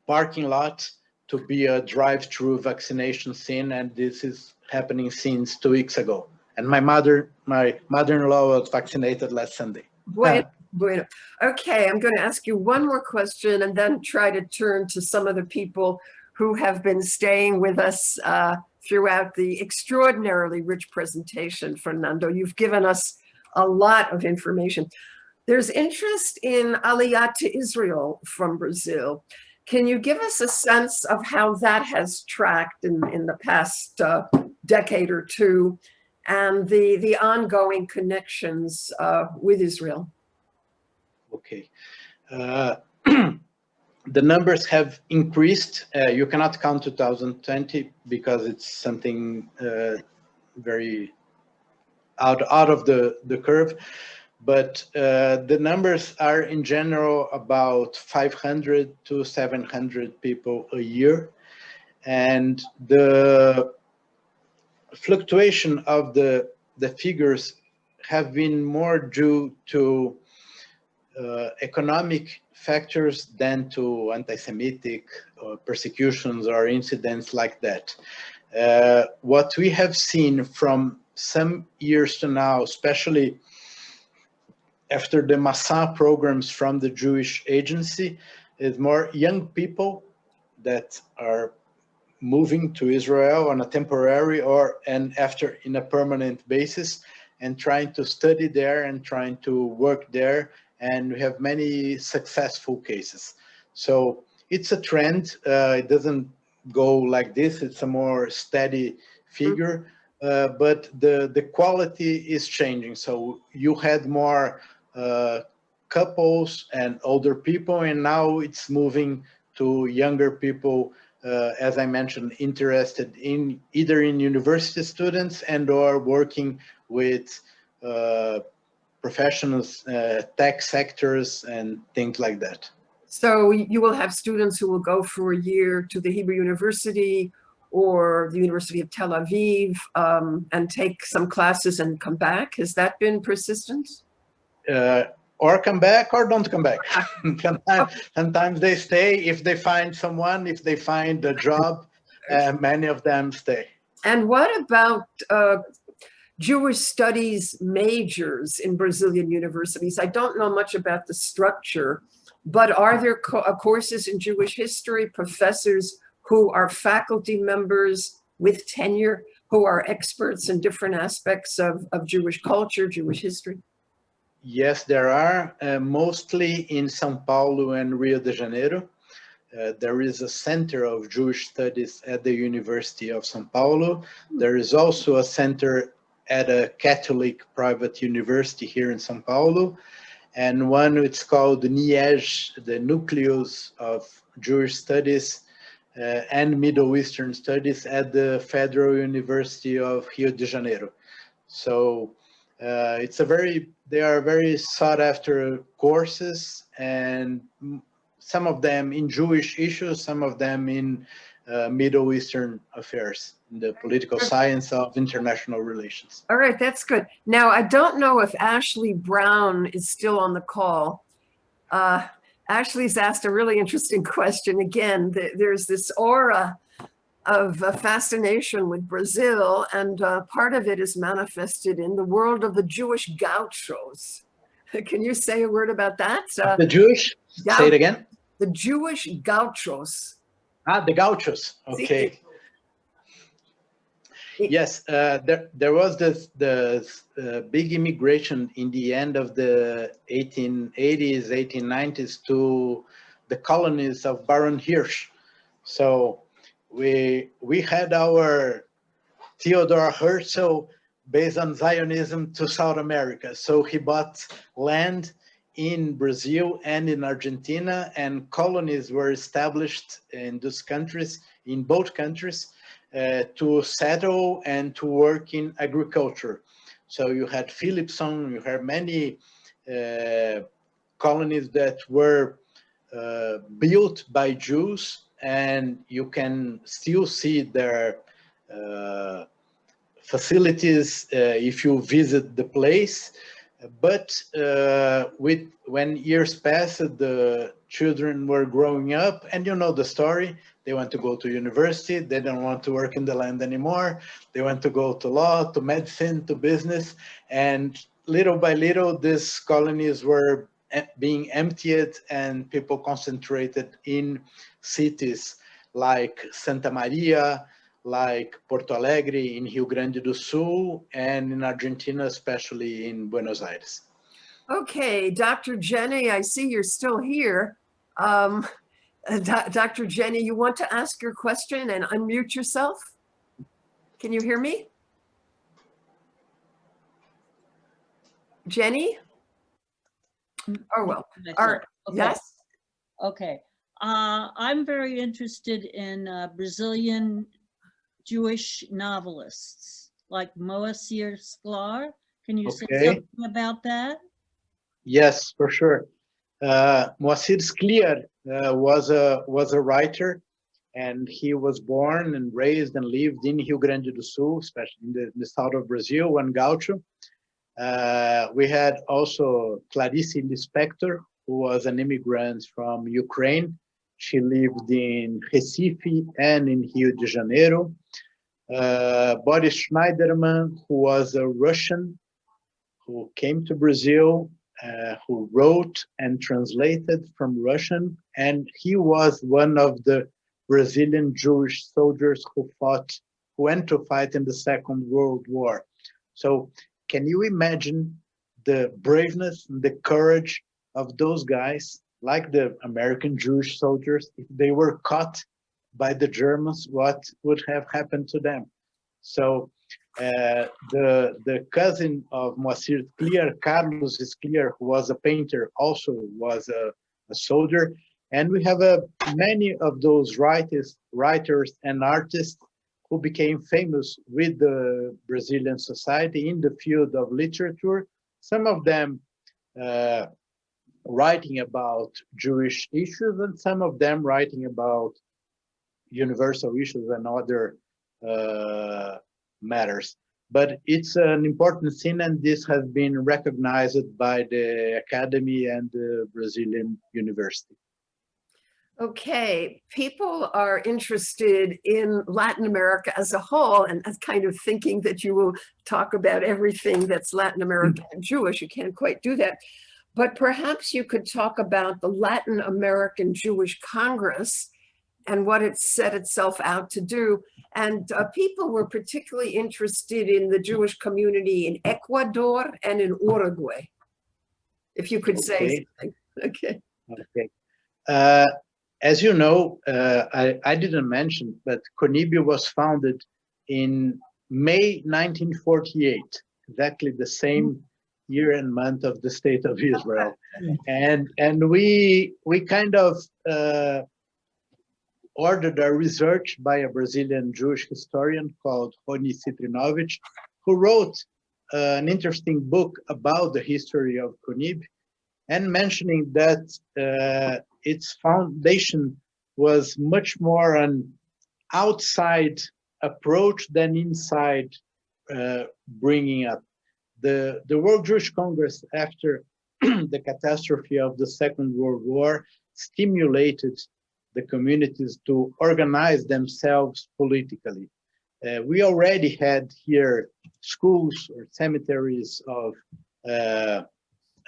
[SPEAKER 3] parking lot to be a drive-through vaccination scene, and this is happening since 2 weeks ago. And my mother-in-law was vaccinated last Sunday.
[SPEAKER 2] Bueno. Okay, I'm going to ask you one more question and then try to turn to some of the people who have been staying with us throughout the extraordinarily rich presentation, Fernando. You've given us a lot of information. There's interest in Aliyah to Israel from Brazil. Can you give us a sense of how that has tracked in the past decade or two, and the ongoing connections with Israel?
[SPEAKER 3] Okay. The numbers have increased. You cannot count 2020 because it's something very out of the curve. But the numbers are in general about 500 to 700 people a year. And the fluctuation of the figures have been more due to economic factors than to anti-Semitic persecutions or incidents like that. What we have seen from some years to now, especially after the Massa programs from the Jewish Agency, is more young people that are moving to Israel on a temporary and after in a permanent basis, and trying to study there and trying to work there. And we have many successful cases. So it's a trend. It doesn't go like this. It's a more steady figure, but the quality is changing. So you had more couples and older people, and now it's moving to younger people, as I mentioned, interested in either in university students and or working with professionals, tech sectors, and things like that.
[SPEAKER 2] So you will have students who will go for a year to the Hebrew University or the University of Tel Aviv and take some classes and come back. Has that been persistent?
[SPEAKER 3] or come back or don't come back. Sometimes they stay if they find someone, if they find a job, many of them stay.
[SPEAKER 2] And what about Jewish studies majors in Brazilian universities? I don't know much about the structure, but are there courses in Jewish history, professors who are faculty members with tenure, who are experts in different aspects of Jewish culture, Jewish history?
[SPEAKER 3] Yes, there are, mostly in São Paulo and Rio de Janeiro. There is a Center of Jewish Studies at the University of São Paulo. There is also a center at a Catholic private university here in São Paulo. And one, it's called NIEJ, the Nucleus of Jewish Studies and Middle Eastern Studies at the Federal University of Rio de Janeiro. So they are very sought after courses, and some of them in Jewish issues, some of them in Middle Eastern affairs, in the political science of international relations.
[SPEAKER 2] All right, that's good. Now, I don't know if Ashley Brown is still on the call. Ashley's asked a really interesting question. Again, there's this aura of fascination with Brazil, and part of it is manifested in the world of the Jewish gauchos. Can you say a word about that?
[SPEAKER 3] The Jewish? Say it again.
[SPEAKER 2] The Jewish gauchos.
[SPEAKER 3] Ah, the gauchos. Okay. Yes, there was this big immigration in the end of the 1880s, 1890s to the colonies of Baron Hirsch. So we had our Theodore Herzl based on Zionism to South America. So he bought land in Brazil and in Argentina, and colonies were established in those countries, in both countries, to settle and to work in agriculture. So you had Philipson, you had many colonies that were built by Jews, and you can still see their facilities if you visit the place. But when years passed, the children were growing up, and you know the story. They want to go to university. They don't want to work in the land anymore. They want to go to law, to medicine, to business. And little by little, these colonies were being emptied, and people concentrated in cities like Santa Maria, like Porto Alegre in Rio Grande do Sul, and in Argentina, especially in Buenos Aires.
[SPEAKER 2] Okay, Dr. Jenny, I see you're still here. Dr. Jenny, you want to ask your question and unmute yourself? Can you hear me? Jenny? Oh, well,
[SPEAKER 4] okay.
[SPEAKER 2] Yes?
[SPEAKER 4] Okay. I'm very interested in Brazilian Jewish novelists like Moacir Sklar. Can you say something about that?
[SPEAKER 3] Yes, for sure. Moacir Sklar was a writer, and he was born and raised and lived in Rio Grande do Sul, especially in the south of Brazil, one gaucho. We had also Clarice Lispector, who was an immigrant from Ukraine. She lived in Recife and in Rio de Janeiro. Boris Schneiderman, who was a Russian who came to Brazil, who wrote and translated from Russian, and he was one of the Brazilian Jewish soldiers who went to fight in the Second World War. So can you imagine the braveness and the courage of those guys, like the American Jewish soldiers? If they were caught by the Germans, what would have happened to them? So the cousin of Moacir Sklar, Carlos Sklar, who was a painter, also was a soldier. And we have many of those writers and artists who became famous with the Brazilian society in the field of literature. Some of them writing about Jewish issues, and some of them writing about universal issues and other matters. but it's an important scene, and this has been recognized by the Academy and the Brazilian University.
[SPEAKER 2] Okay, people are interested in Latin America as a whole, and kind of thinking that you will talk about everything that's Latin American and Jewish. You can't quite do that. But perhaps you could talk about the Latin American Jewish Congress and what it set itself out to do. And people were particularly interested in the Jewish community in Ecuador and in Uruguay. If you could say something. Okay.
[SPEAKER 3] Okay. As you know, I didn't mention, but CONIB was founded in May 1948, exactly the same year and month of the State of Israel. And we kind of ordered a research by a Brazilian Jewish historian called Rony Citrinovich, who wrote an interesting book about the history of CONIB, and mentioning that its foundation was much more an outside approach than inside bringing up. The World Jewish Congress, after the catastrophe of the Second World War, stimulated the communities to organize themselves politically. We already had here schools or cemeteries of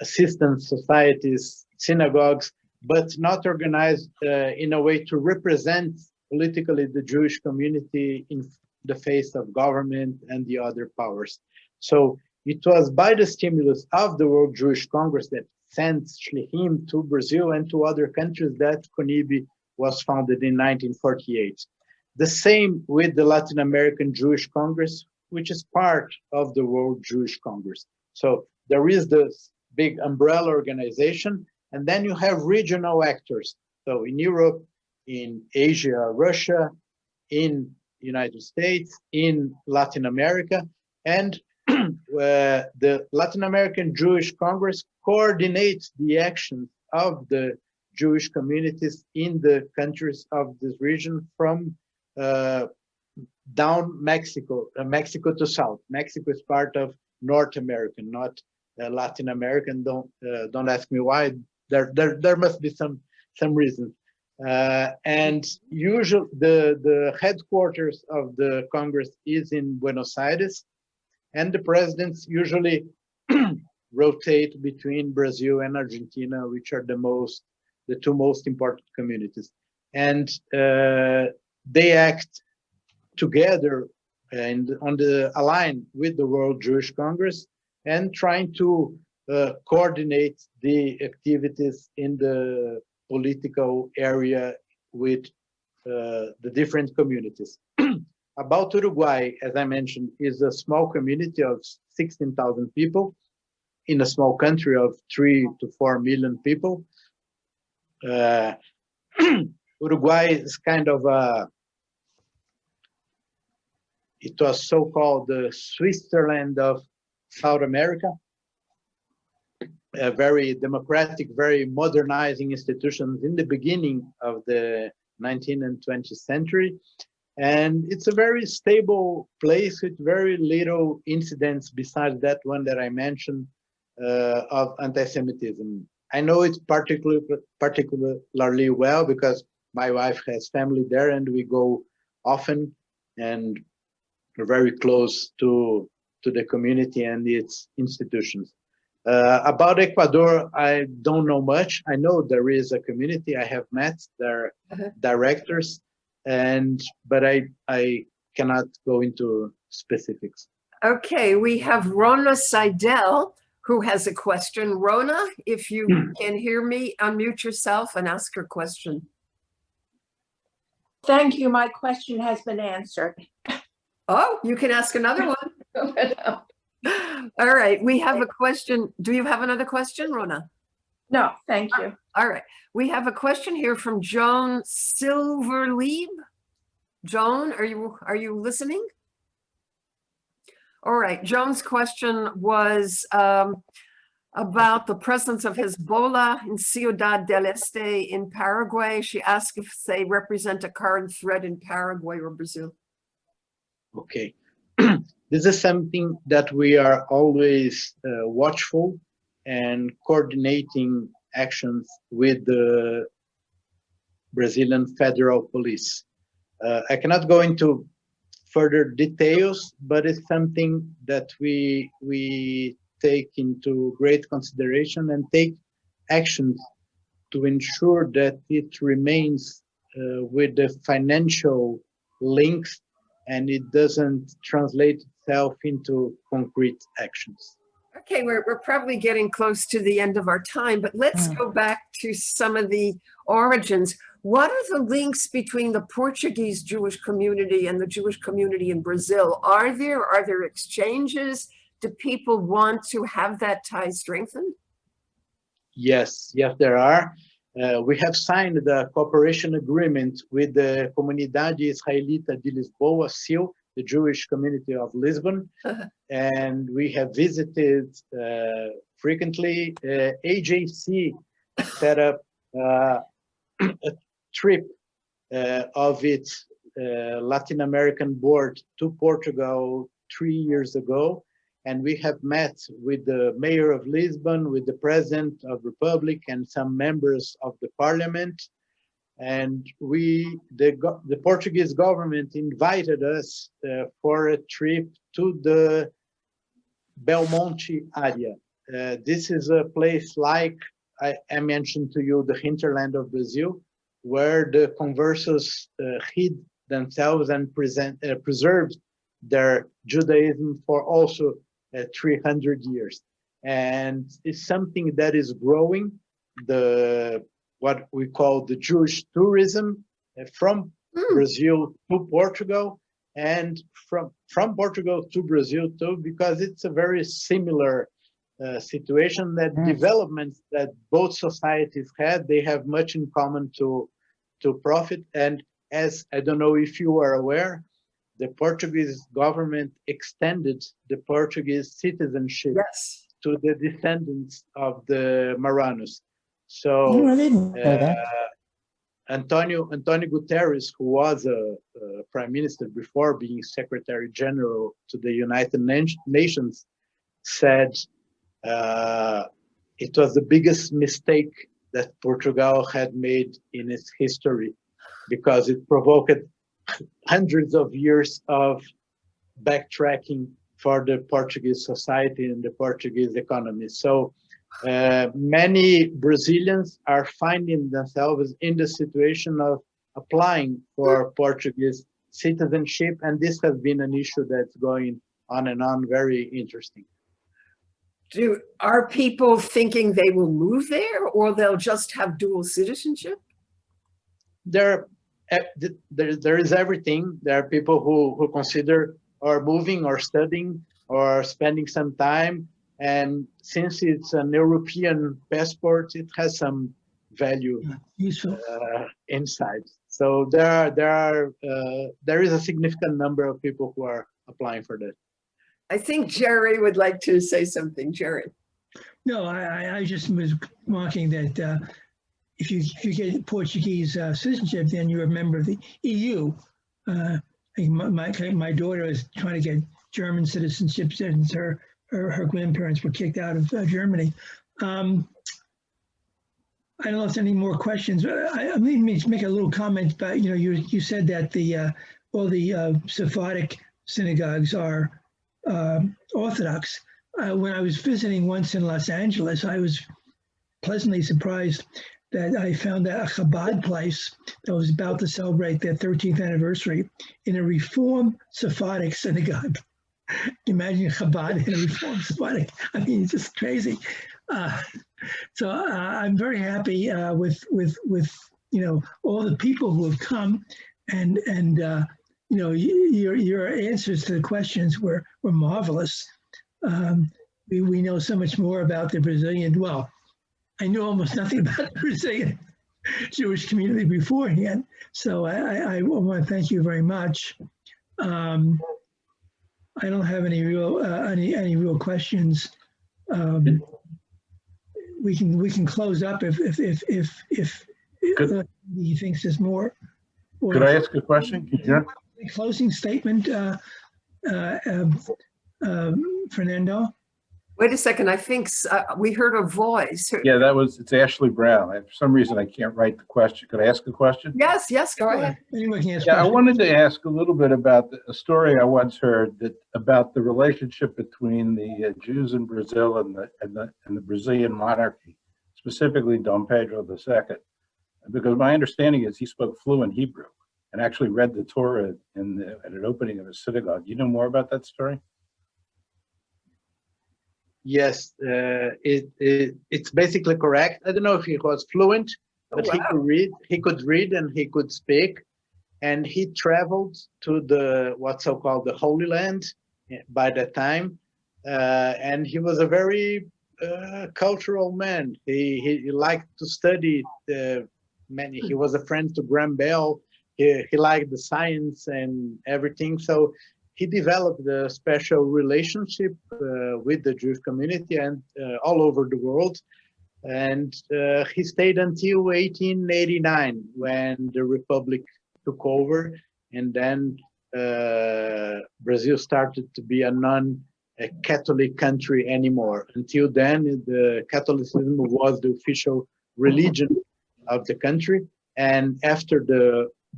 [SPEAKER 3] assistance societies, synagogues, but not organized in a way to represent politically the Jewish community in the face of government and the other powers. So it was by the stimulus of the World Jewish Congress that sent Shlichim to Brazil and to other countries that CONIB was founded in 1948. The same with the Latin American Jewish Congress, which is part of the World Jewish Congress. So there is this big umbrella organization, and then you have regional actors. So in Europe, in Asia, Russia, in United States, in Latin America, and the Latin American Jewish Congress coordinates the actions of the Jewish communities in the countries of this region from down Mexico, Mexico to south. Mexico is part of North America, not Latin American. Don't ask me why. There must be some reason. And usually the headquarters of the Congress is in Buenos Aires, and the presidents usually rotate between Brazil and Argentina, which are the two most important communities. And they act together and align with the World Jewish Congress and trying to coordinate the activities in the political area with the different communities. About Uruguay, as I mentioned, is a small community of 16,000 people in a small country of 3 to 4 million people. Uruguay is kind of it was so-called the Switzerland of South America. Very democratic, very modernizing institutions in the beginning of the 19th and 20th century. And it's a very stable place with very little incidents besides that one that I mentioned of anti-Semitism. I know it particularly well because my wife has family there and we go often, and we're very close to the community and its institutions. About Ecuador, I don't know much. I know there is a community. I have met their directors, but I cannot go into specifics.
[SPEAKER 2] Okay, we have Rona Seidel, who has a question. Rona, if you can hear me, unmute yourself and ask your question.
[SPEAKER 5] Thank you. My question has been answered.
[SPEAKER 2] Oh, you can ask another one. All right, we have a question. Do you have another question, Rona?
[SPEAKER 5] No, thank you.
[SPEAKER 2] All right, we have a question here from Joan Silverleib. Joan, are you listening? All right, Joan's question was about the presence of Hezbollah in Ciudad del Este in Paraguay. She asked if they represent a current threat in Paraguay or Brazil.
[SPEAKER 3] Okay. this is something that we are always watchful and coordinating actions with the Brazilian Federal Police. I cannot go into further details, but it's something that we take into great consideration and take actions to ensure that it remains with the financial links and it doesn't translate itself into concrete actions.
[SPEAKER 2] Okay, we're probably getting close to the end of our time, but let's go back to some of the origins. What are the links between the Portuguese Jewish community and the Jewish community in Brazil? Are there exchanges? Do people want to have that tie strengthened?
[SPEAKER 3] Yes, there are. We have signed the cooperation agreement with the Comunidade Israelita de Lisboa, CIL, the Jewish community of Lisbon, and we have visited frequently. AJC set up a trip of its Latin American board to Portugal 3 years ago, and we have met with the mayor of Lisbon, with the president of the Republic, and some members of the parliament. And the Portuguese government invited us for a trip to the Belmonte area. This is a place like I mentioned to you, the hinterland of Brazil, where the conversos hid themselves and preserved their Judaism for also 300 years. And it's something that is growing, what we call the Jewish tourism from Brazil to Portugal, and from Portugal to Brazil too, because it's a very similar situation, that developments that both societies had, they have much in common to profit. And as I don't know if you are aware, the Portuguese government extended the Portuguese citizenship to the descendants of the Marranos. So Antonio Guterres, who was a prime minister before being Secretary General to the United Nations, said it was the biggest mistake that Portugal had made in its history, because it provoked hundreds of years of backtracking for the Portuguese society and the Portuguese economy. So many Brazilians are finding themselves in the situation of applying for Portuguese citizenship, and this has been an issue that's going on and on, very interesting.
[SPEAKER 2] Are people thinking they will move there, or they'll just have dual citizenship? There
[SPEAKER 3] is everything. There are people who consider or moving or studying or spending some time, and since it's an European passport, it has some value inside. So there is a significant number of people who are applying for that.
[SPEAKER 2] I think Jerry would like to say something. Jerry.
[SPEAKER 1] No, I just was marking that if you get Portuguese citizenship, then you're a member of the EU. My daughter is trying to get German citizenship since her grandparents were kicked out of Germany. I don't know if there's any more questions. Let me make a little comment about, you said that all the Sephardic synagogues are Orthodox. When I was visiting once in Los Angeles, I was pleasantly surprised that I found a Chabad place that was about to celebrate their 13th anniversary in a Reform Sephardic synagogue. Imagine Chabad in a Reform Sephardic. I mean, it's just crazy. So I'm very happy with all the people who have come, and your answers to the questions were marvelous. We know so much more about the Brazilian. Well, I knew almost nothing about the Brazilian Jewish community beforehand. So I want to thank you very much. I don't have any real questions. We can close up if he thinks there's more.
[SPEAKER 6] Could I ask a question?
[SPEAKER 1] Closing statement, Fernando?
[SPEAKER 2] Wait a second, I think we heard a voice.
[SPEAKER 6] Yeah, it's Ashley Brown. For some reason, I can't write the question. Could I ask a question?
[SPEAKER 2] Yes, go ahead.
[SPEAKER 1] Anyone can ask
[SPEAKER 6] Yeah, I
[SPEAKER 1] questions.
[SPEAKER 6] wanted to ask a little bit about a story I once heard about the relationship between the Jews in Brazil and the Brazilian monarchy, specifically Dom Pedro II, because my understanding is he spoke fluent Hebrew and actually read the Torah at an opening of a synagogue. Do you know more about that story?
[SPEAKER 3] Yes, it's basically correct. I don't know if he was fluent, but he could read and he could speak. And he traveled to what's so-called the Holy Land by that time. And he was a very cultural man. He liked to study he was a friend to Graham Bell. He liked the science and everything. So he developed a special relationship with the Jewish community and all over the world. And he stayed until 1889 when the Republic took over. And then Brazil started to be a non-Catholic country anymore. Until then, the Catholicism was the official religion of the country. And after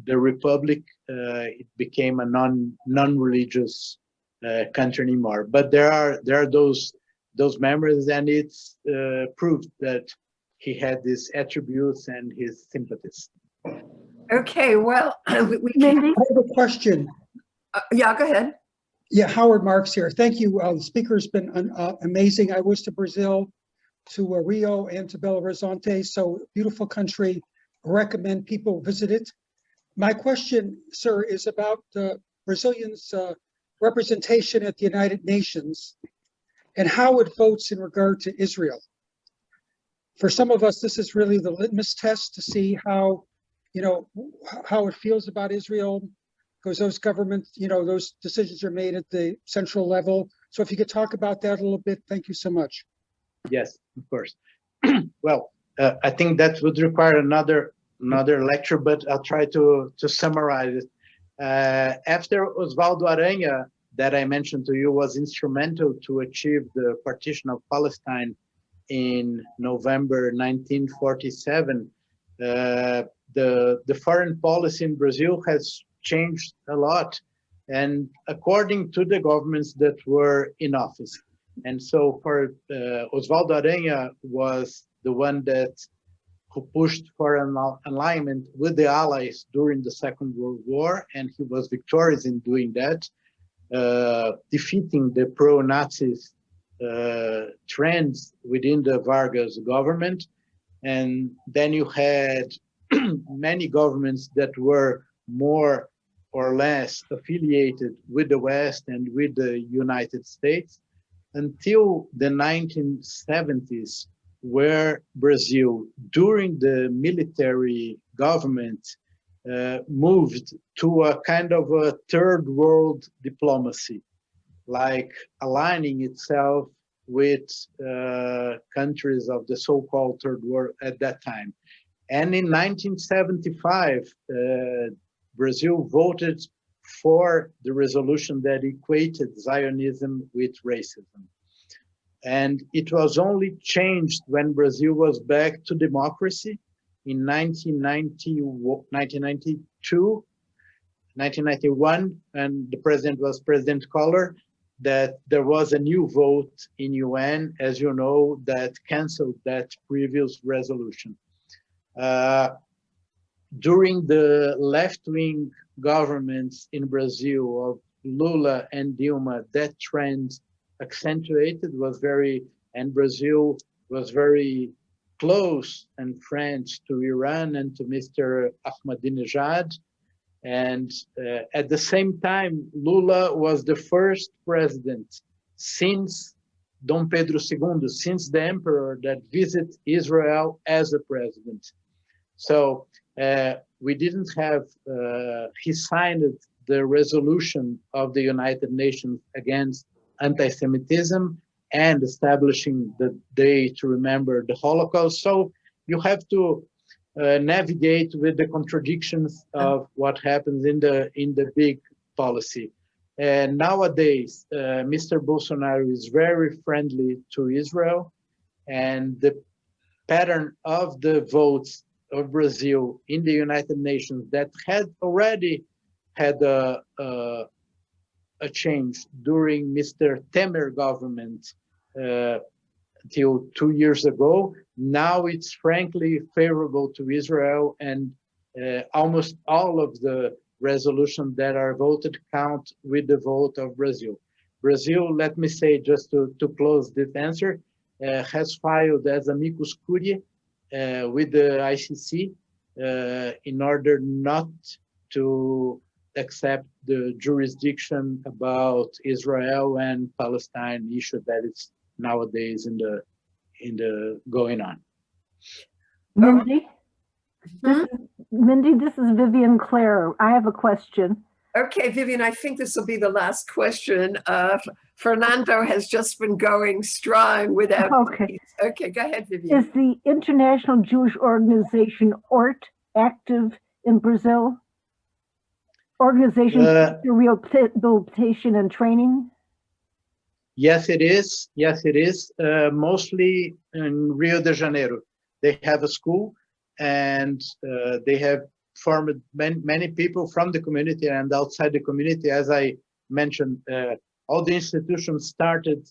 [SPEAKER 3] the Republic, it became a non-religious country anymore. But there are those memories, and it's proof that he had these attributes and his sympathies.
[SPEAKER 2] Okay, well, we
[SPEAKER 7] Mindy? I have a question.
[SPEAKER 2] yeah, go ahead.
[SPEAKER 7] Yeah, Howard Marks here. Thank you. The speaker's been amazing. I was to Brazil, to Rio, and to Belo Horizonte. So beautiful country. Recommend people visit it. My question, sir, is about Brazilians' representation at the United Nations and how it votes in regard to Israel. For some of us, this is really the litmus test to see how it feels about Israel, because those governments, those decisions are made at the central level. So if you could talk about that a little bit, thank you so much.
[SPEAKER 3] Yes, of course. Well, I think that would require another lecture, but I'll try to summarize it. After Osvaldo Aranha, that I mentioned to you, was instrumental to achieve the partition of Palestine in November 1947, the foreign policy in Brazil has changed a lot, and according to the governments that were in office. And so for Osvaldo Aranha was the one who pushed for an alignment with the Allies during the Second World War, and he was victorious in doing that, defeating the pro-Nazis trends within the Vargas government. And then you had many governments that were more or less affiliated with the West and with the United States until the 1970s, where Brazil, during the military government, moved to a kind of a third world diplomacy, like aligning itself with countries of the so-called third world at that time. And in 1975, Brazil voted for the resolution that equated Zionism with racism. And it was only changed when Brazil was back to democracy in 1991, and the president was President Collor, that there was a new vote in UN, as you know, that canceled that previous resolution. During the left-wing governments in Brazil of Lula and Dilma, that trend accentuated, and Brazil was very close and friends to Iran and to Mr. Ahmadinejad. And at the same time, Lula was the first president since Dom Pedro II, since the emperor, that visited Israel as a president. So we didn't have, he signed the resolution of the United Nations against anti-Semitism and establishing the day to remember the Holocaust. So you have to navigate with the contradictions of what happens in the big policy. And nowadays, Mr. Bolsonaro is very friendly to Israel, and the pattern of the votes of Brazil in the United Nations that had already had a change during Mr. Temer government till 2 years ago. Now it's frankly favorable to Israel, and almost all of the resolutions that are voted count with the vote of Brazil. Brazil, let me say, just to close this answer, has filed as amicus curiae with the ICC in order not to accept the jurisdiction about Israel and Palestine issue that is nowadays in the going on.
[SPEAKER 8] Mindy? Mindy, this is Vivian Clare. I have a question.
[SPEAKER 2] Okay, Vivian, I think this will be the last question. Fernando has just been going strong without.
[SPEAKER 8] Okay.
[SPEAKER 2] Okay, go ahead, Vivian.
[SPEAKER 8] Is the International Jewish Organization, ORT, active in Brazil? Organization for Rehabilitation and Training?
[SPEAKER 3] Yes, it is. Yes, it is. Mostly in Rio de Janeiro. They have a school, and they have formed many people from the community and outside the community. As I mentioned, all the institutions started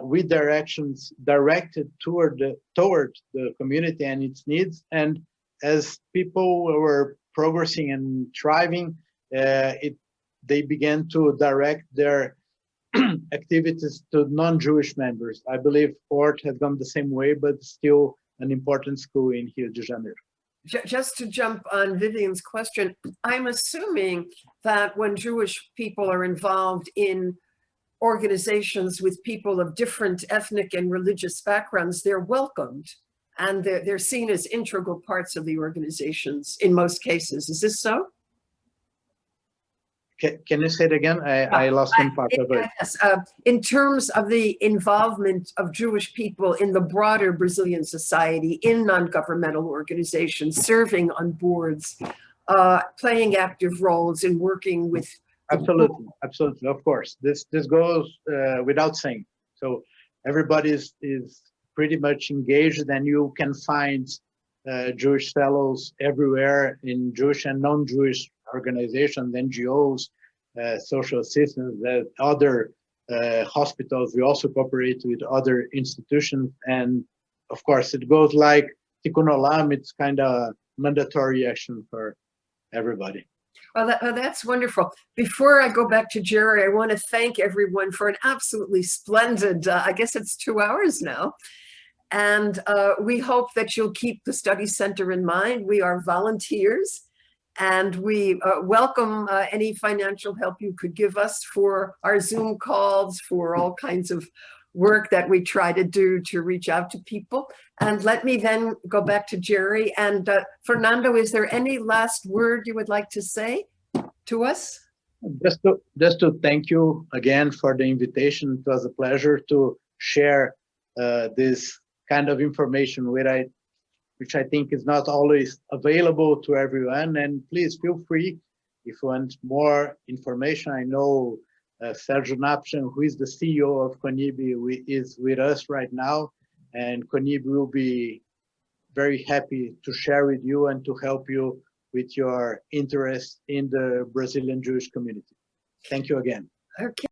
[SPEAKER 3] with their actions directed toward the community and its needs. And as people were progressing and thriving, they began to direct their activities to non-Jewish members. I believe ORT has gone the same way, but still an important school in Rio de Janeiro.
[SPEAKER 2] Just to jump on Vivian's question, I'm assuming that when Jewish people are involved in organizations with people of different ethnic and religious backgrounds, they're welcomed and they're seen as integral parts of the organizations in most cases. Is this so?
[SPEAKER 3] Can you say it again? I lost one part of it.
[SPEAKER 2] Yes, in terms of the involvement of Jewish people in the broader Brazilian society, in non-governmental organizations, serving on boards, playing active roles in working with.
[SPEAKER 3] Absolutely, absolutely, of course. This goes without saying. So everybody is pretty much engaged, and you can find Jewish fellows everywhere in Jewish and non-Jewish organizations, NGOs, social assistance, other hospitals. We also cooperate with other institutions, and of course it goes like Tikkun Olam. It's kind of mandatory action for everybody.
[SPEAKER 2] Well, that's wonderful. Before I go back to Jerry, I want to thank everyone for an absolutely splendid, I guess it's 2 hours now. And we hope that you'll keep the Study Center in mind. We are volunteers, and we welcome any financial help you could give us for our Zoom calls, for all kinds of work that we try to do to reach out to people. And let me then go back to Jerry. And Fernando, is there any last word you would like to say to us?
[SPEAKER 3] Just to thank you again for the invitation. It was a pleasure to share this kind of information which I think is not always available to everyone. And please feel free if you want more information. I know Sergio Napchan, who is the CEO of CONIB, is with us right now, and CONIB will be very happy to share with you and to help you with your interest in the Brazilian Jewish community. Thank you again.
[SPEAKER 2] Okay.